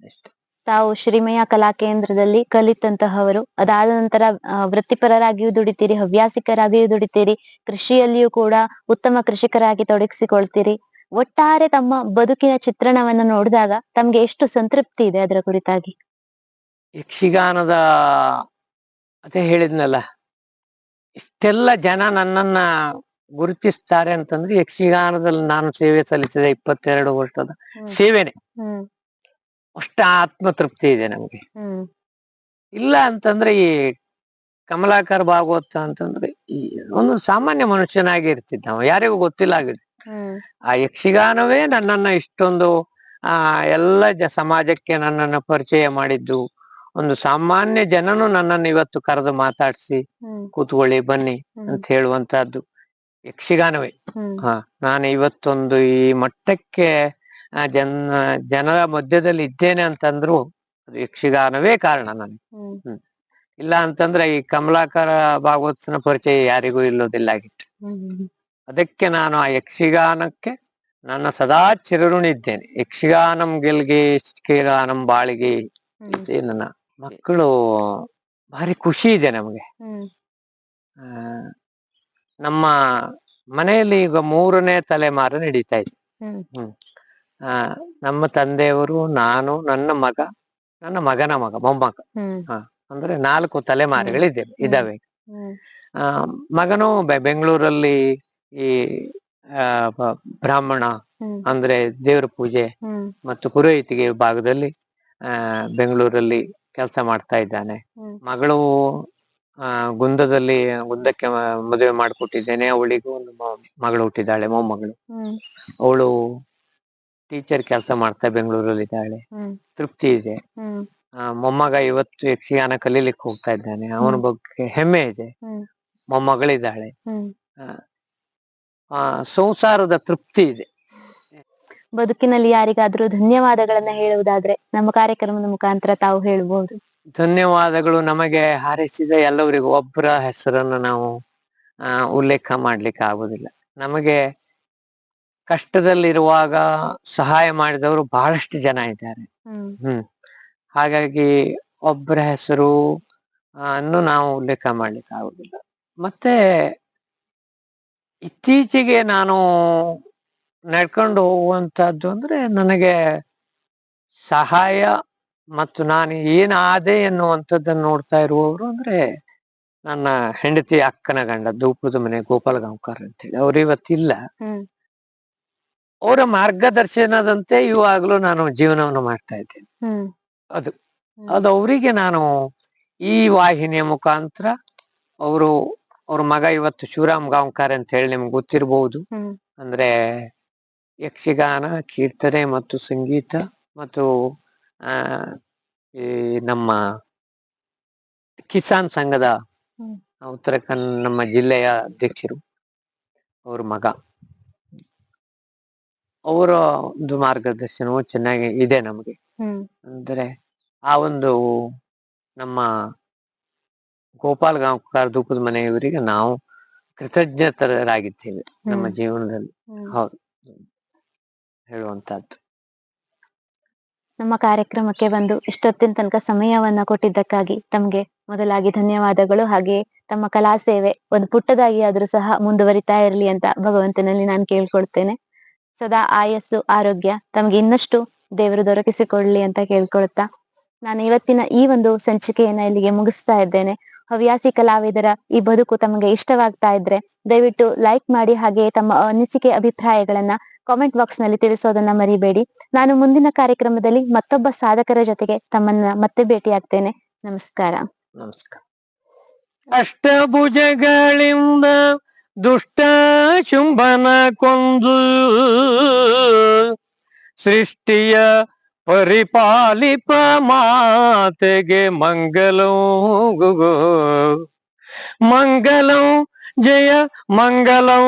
ಅಷ್ಟೇ. ತಾವು ಶ್ರೀಮಯ ಕಲಾ ಕೇಂದ್ರದಲ್ಲಿ ಕಲಿತಂತಹವರು, ಅದಾದ ನಂತರ ವೃತ್ತಿಪರರಾಗಿಯೂ ದುಡಿತೀರಿ, ಹವ್ಯಾಸಿಕರಾಗಿಯೂ ದುಡಿತೀರಿ, ಕೃಷಿಯಲ್ಲಿಯೂ ಕೂಡ ಉತ್ತಮ ಕೃಷಿಕರಾಗಿ ತೊಡಗಿಸಿಕೊಳ್ತೀರಿ. ಒಟ್ಟಾರೆ ತಮ್ಮ ಬದುಕಿನ ಚಿತ್ರಣವನ್ನು ನೋಡಿದಾಗ ತಮ್ಗೆ ಎಷ್ಟು ಸಂತೃಪ್ತಿ ಇದೆ ಅದರ ಕುರಿತಾಗಿ? ಯಕ್ಷಗಾನದ ಅದೇ ಹೇಳಿದ್ನಲ್ಲ, ಇಷ್ಟೆಲ್ಲ ಜನ ನನ್ನನ್ನ ಗುರುತಿಸ್ತಾರೆ ಅಂತಂದ್ರೆ ಯಕ್ಷಗಾನದಲ್ಲಿ ನಾನು ಸೇವೆ ಸಲ್ಲಿಸಿದ 22 ವರ್ಷದ ಸೇವೆನೆ. ಹ್ಮ್. ಅಷ್ಟ ಆತ್ಮತೃಪ್ತಿ ಇದೆ ನಮ್ಗೆ. ಹ್ಮ್. ಇಲ್ಲ ಅಂತಂದ್ರೆ ಈ ಕಮಲಾಕರ್ ಭಾಗವತ ಅಂತಂದ್ರೆ ಈ ಒಂದು ಸಾಮಾನ್ಯ ಮನುಷ್ಯನಾಗಿ ಇರ್ತಿದ್ದ, ನಾವು ಯಾರಿಗೂ ಗೊತ್ತಿಲ್ಲ ಆಗಿರ್ತಿ. ಹ್ಮ್. ಆ ಯಕ್ಷಗಾನವೇ ನನ್ನನ್ನ ಇಷ್ಟೊಂದು ಎಲ್ಲ ಸಮಾಜಕ್ಕೆ ನನ್ನನ್ನು ಪರಿಚಯ ಮಾಡಿದ್ದು. ಒಂದು ಸಾಮಾನ್ಯ ಜನನು ನನ್ನನ್ನು ಇವತ್ತು ಕರೆದು ಮಾತಾಡಿಸಿ ಕೂತ್ಕೊಳ್ಳಿ ಬನ್ನಿ ಅಂತ ಹೇಳುವಂತಹದ್ದು ಯಕ್ಷಗಾನವೇ. ನಾನು ಇವತ್ತೊಂದು ಈ ಮಟ್ಟಕ್ಕೆ ಜನರ ಮಧ್ಯದಲ್ಲಿ ಇದ್ದೇನೆ ಅಂತಂದ್ರು ಅದು ಯಕ್ಷಗಾನವೇ ಕಾರಣ ನನಗೆ. ಇಲ್ಲ ಅಂತಂದ್ರೆ ಈ ಕಮಲಾಕರ ಭಾಗವತ್ಸನ ಪರಿಚಯ ಯಾರಿಗೂ ಇಲ್ಲೋದಿಲ್ಲ ಆಗಿತ್ತು. ಅದಕ್ಕೆ ನಾನು ಆ ಯಕ್ಷಗಾನಕ್ಕೆ ನನ್ನ ಸದಾ ಚಿರಋಣಿ ಇದ್ದೇನೆ. ಯಕ್ಷಗಾನಂ ಗೆಲ್ಗೆ ಯಕ್ಷಗಾನಂ ಬಾಳಿಗೆ. ನನ್ನ ಮಕ್ಕಳು ಭಾರಿ ಖುಷಿ ಇದೆ ನಮಗೆ. ನಮ್ಮ ಮನೆಯಲ್ಲಿ ಈಗ 3ನೇ ತಲೆಮಾರು ನಡೀತಾ ಇದೆ. ನಮ್ಮ ತಂದೆಯವರು, ನಾನು, ನನ್ನ ಮಗ, ನನ್ನ ಮಗನ ಮಗ, ಮೊಮ್ಮಗ, ಅಂದ್ರೆ 4 ಇದಾವೆ. ಮಗನು ಬೆಂಗಳೂರಲ್ಲಿ ಈ ಬ್ರಾಹ್ಮಣ ಅಂದ್ರೆ ದೇವ್ರ ಪೂಜೆ ಮತ್ತು ಪುರೋಹಿತಿಗೆ ಭಾಗದಲ್ಲಿ ಬೆಂಗಳೂರಲ್ಲಿ ಕೆಲಸ ಮಾಡ್ತಾ ಇದ್ದಾನೆ. ಮಗಳು ಗುಂದಕ್ಕೆ ಮದುವೆ ಮಾಡಿಕೊಟ್ಟಿದ್ದೇನೆ. ಅವಳಿಗೂ ಒಂದು ಮಗಳು ಹುಟ್ಟಿದ್ದಾಳೆ, ಮೊಮ್ಮಗಳು. ಅವಳು ಟೀಚರ್ ಕೆಲಸ ಮಾಡ್ತಾ ಬೆಂಗಳೂರಲ್ಲಿ ಇದ್ದಾಳೆ. ತೃಪ್ತಿ ಇದೆ. ಮೊಮ್ಮಗ ಇವತ್ತು ಯಕ್ಷಗಾನ ಕಲೀಲಿಕ್ಕೆ ಹೋಗ್ತಾ ಇದ್ದಾನೆ, ಅವನ ಬಗ್ಗೆ ಹೆಮ್ಮೆ ಇದೆ. ಮೊಮ್ಮಗಳಿದ್ದಾಳೆ. ಸಂಸಾರದ ತೃಪ್ತಿ ಇದೆ. ಬದುಕಿನಲ್ಲಿ ಯಾರಿಗಾದ್ರೂ ಧನ್ಯವಾದಗಳನ್ನ ಹೇಳುವುದಾದ್ರೆ ನಮ್ಮ ಕಾರ್ಯಕ್ರಮದ ಮುಖಾಂತರ ತಾವು ಹೇಳ್ಬಹುದು. ಧನ್ಯವಾದಗಳು. ನಮಗೆ ಹಾರೈಸಿದ ಎಲ್ಲವರಿಗೂ ಒಬ್ಬರ ಹೆಸರನ್ನು ನಾವು ಉಲ್ಲೇಖ ಮಾಡ್ಲಿಕ್ಕೆ ಆಗುದಿಲ್ಲ. ನಮಗೆ ಕಷ್ಟದಲ್ಲಿರುವಾಗ ಸಹಾಯ ಮಾಡಿದವರು ಬಹಳಷ್ಟು ಜನ ಇದ್ದಾರೆ. ಹಾಗಾಗಿ ಒಬ್ಬರ ಹೆಸರು ಅನ್ನು ನಾವು ಉಲ್ಲೇಖ ಮಾಡ್ಲಿಕ್ಕೆ ಆಗುದಿಲ್ಲ. ಮತ್ತೆ ಇತ್ತೀಚೆಗೆ ನಾನು ನಡ್ಕೊಂಡು ಹೋಗುವಂತಹದ್ದು ಅಂದ್ರೆ ನನಗೆ ಸಹಾಯ ಮತ್ತು ನಾನು ಏನಾದೆ ಎನ್ನುವಂಥದ್ದನ್ನು ನೋಡ್ತಾ ಇರುವವರು ಅಂದ್ರೆ ನನ್ನ ಹೆಂಡತಿ ಅಕ್ಕನ ಗಂಡ, ಧೂಪದ ಮನೆ ಗೋಪಾಲ ಗಾಂವ್ಕರ್ ಅಂತೇಳಿ. ಅವ್ರು ಇವತ್ತಿಲ್ಲ. ಅವರ ಮಾರ್ಗದರ್ಶನದಂತೆ ಇವಾಗ್ಲೂ ನಾನು ಜೀವನವನ್ನು ಮಾಡ್ತಾ ಇದ್ದೇನೆ. ಅದು ಅವರಿಗೆ ನಾನು ಈ ವಾಹಿನಿಯ ಮುಖಾಂತರ ಅವರು ಅವ್ರ ಮಗ ಇವತ್ತು ಶಿವರಾಮ್ ಗಾಂವ್ಕರ್ ಅಂತ ಹೇಳಿ ನಿಮ್ಗೆ ಗೊತ್ತಿರಬಹುದು. ಅಂದ್ರೆ ಯಕ್ಷಗಾನ, ಕೀರ್ತನೆ ಮತ್ತು ಸಂಗೀತ ಮತ್ತು ಆ ಈ ನಮ್ಮ ಕಿಸಾನ್ ಸಂಘದ ಉತ್ತರ ಕನ್ನಡ ನಮ್ಮ ಜಿಲ್ಲೆಯ ಅಧ್ಯಕ್ಷರು, ಅವ್ರ ಮಗ. ಅವರ ಒಂದು ಮಾರ್ಗದರ್ಶನವು ಚೆನ್ನಾಗಿ ಇದೆ ನಮಗೆ. ಅಂದ್ರೆ ಆ ಒಂದು ನಮ್ಮ ಗೋಪಾಲ್ ಗಾಂವ್ಕರ್ ದುಃಖದ ಮನೆಯವರಿಗೆ ನಾವು ಕೃತಜ್ಞತರಾಗಿದ್ದೇವೆ ನಮ್ಮ ಜೀವನದಲ್ಲಿ. ಹೌದು, ಹೇಳುವಂತಹದ್ದು. ನಮ್ಮ ಕಾರ್ಯಕ್ರಮಕ್ಕೆ ಬಂದು ಇಷ್ಟೊತ್ತಿನ ತನಕ ಸಮಯವನ್ನ ಕೊಟ್ಟಿದ್ದಕ್ಕಾಗಿ ತಮ್ಗೆ ಮೊದಲಾಗಿ ಧನ್ಯವಾದಗಳು. ಹಾಗೆ ತಮ್ಮ ಕಲಾ ಸೇವೆ ಒಂದು ಪುಟ್ಟದಾಗಿ ಆದ್ರೂ ಸಹ ಮುಂದುವರಿತಾ ಇರಲಿ ಅಂತ ಭಗವಂತನಲ್ಲಿ ನಾನು ಕೇಳ್ಕೊಳ್ತೇನೆ. ಸದಾ ಆಯಸ್ಸು, ಆರೋಗ್ಯ ತಮ್ಗೆ ಇನ್ನಷ್ಟು ದೇವರು ದೊರಕಿಸಿಕೊಳ್ಳಿ ಅಂತ ಕೇಳ್ಕೊಳ್ತಾ ನಾನು ಇವತ್ತಿನ ಈ ಒಂದು ಸಂಚಿಕೆಯನ್ನ ಇಲ್ಲಿಗೆ ಮುಗಿಸ್ತಾ ಇದ್ದೇನೆ. ಹವ್ಯಾಸಿ ಕಲಾವಿದರ ಈ ಬದುಕು ತಮಗೆ ಇಷ್ಟವಾಗ್ತಾ ಇದ್ರೆ ದಯವಿಟ್ಟು ಲೈಕ್ ಮಾಡಿ, ಹಾಗೆ ತಮ್ಮ ಅನಿಸಿಕೆ ಅಭಿಪ್ರಾಯಗಳನ್ನ ಕಾಮೆಂಟ್ ಬಾಕ್ಸ್ ನಲ್ಲಿ ತಿಳಿಸೋದನ್ನ ಮರಿಬೇಡಿ. ನಾನು ಮುಂದಿನ ಕಾರ್ಯಕ್ರಮದಲ್ಲಿ ಮತ್ತೊಬ್ಬ ಸಾಧಕರ ಜೊತೆಗೆ ತಮ್ಮನ್ನ ಮತ್ತೆ ಭೇಟಿಯಾಗ್ತೇನೆ. ನಮಸ್ಕಾರ. ನಮಸ್ಕಾರ. ಅಷ್ಟಭುಜಗಳಿಂದ ದುಷ್ಟ ಶುಂಭನ ಕೊಂದು ಸೃಷ್ಟಿಯ ಪರಿಪಾಲಿಪ ಮಾತೆಗೆ ಮಂಗಲಂ ಮಂಗಲಂ ಜಯ ಮಂಗಲಂ.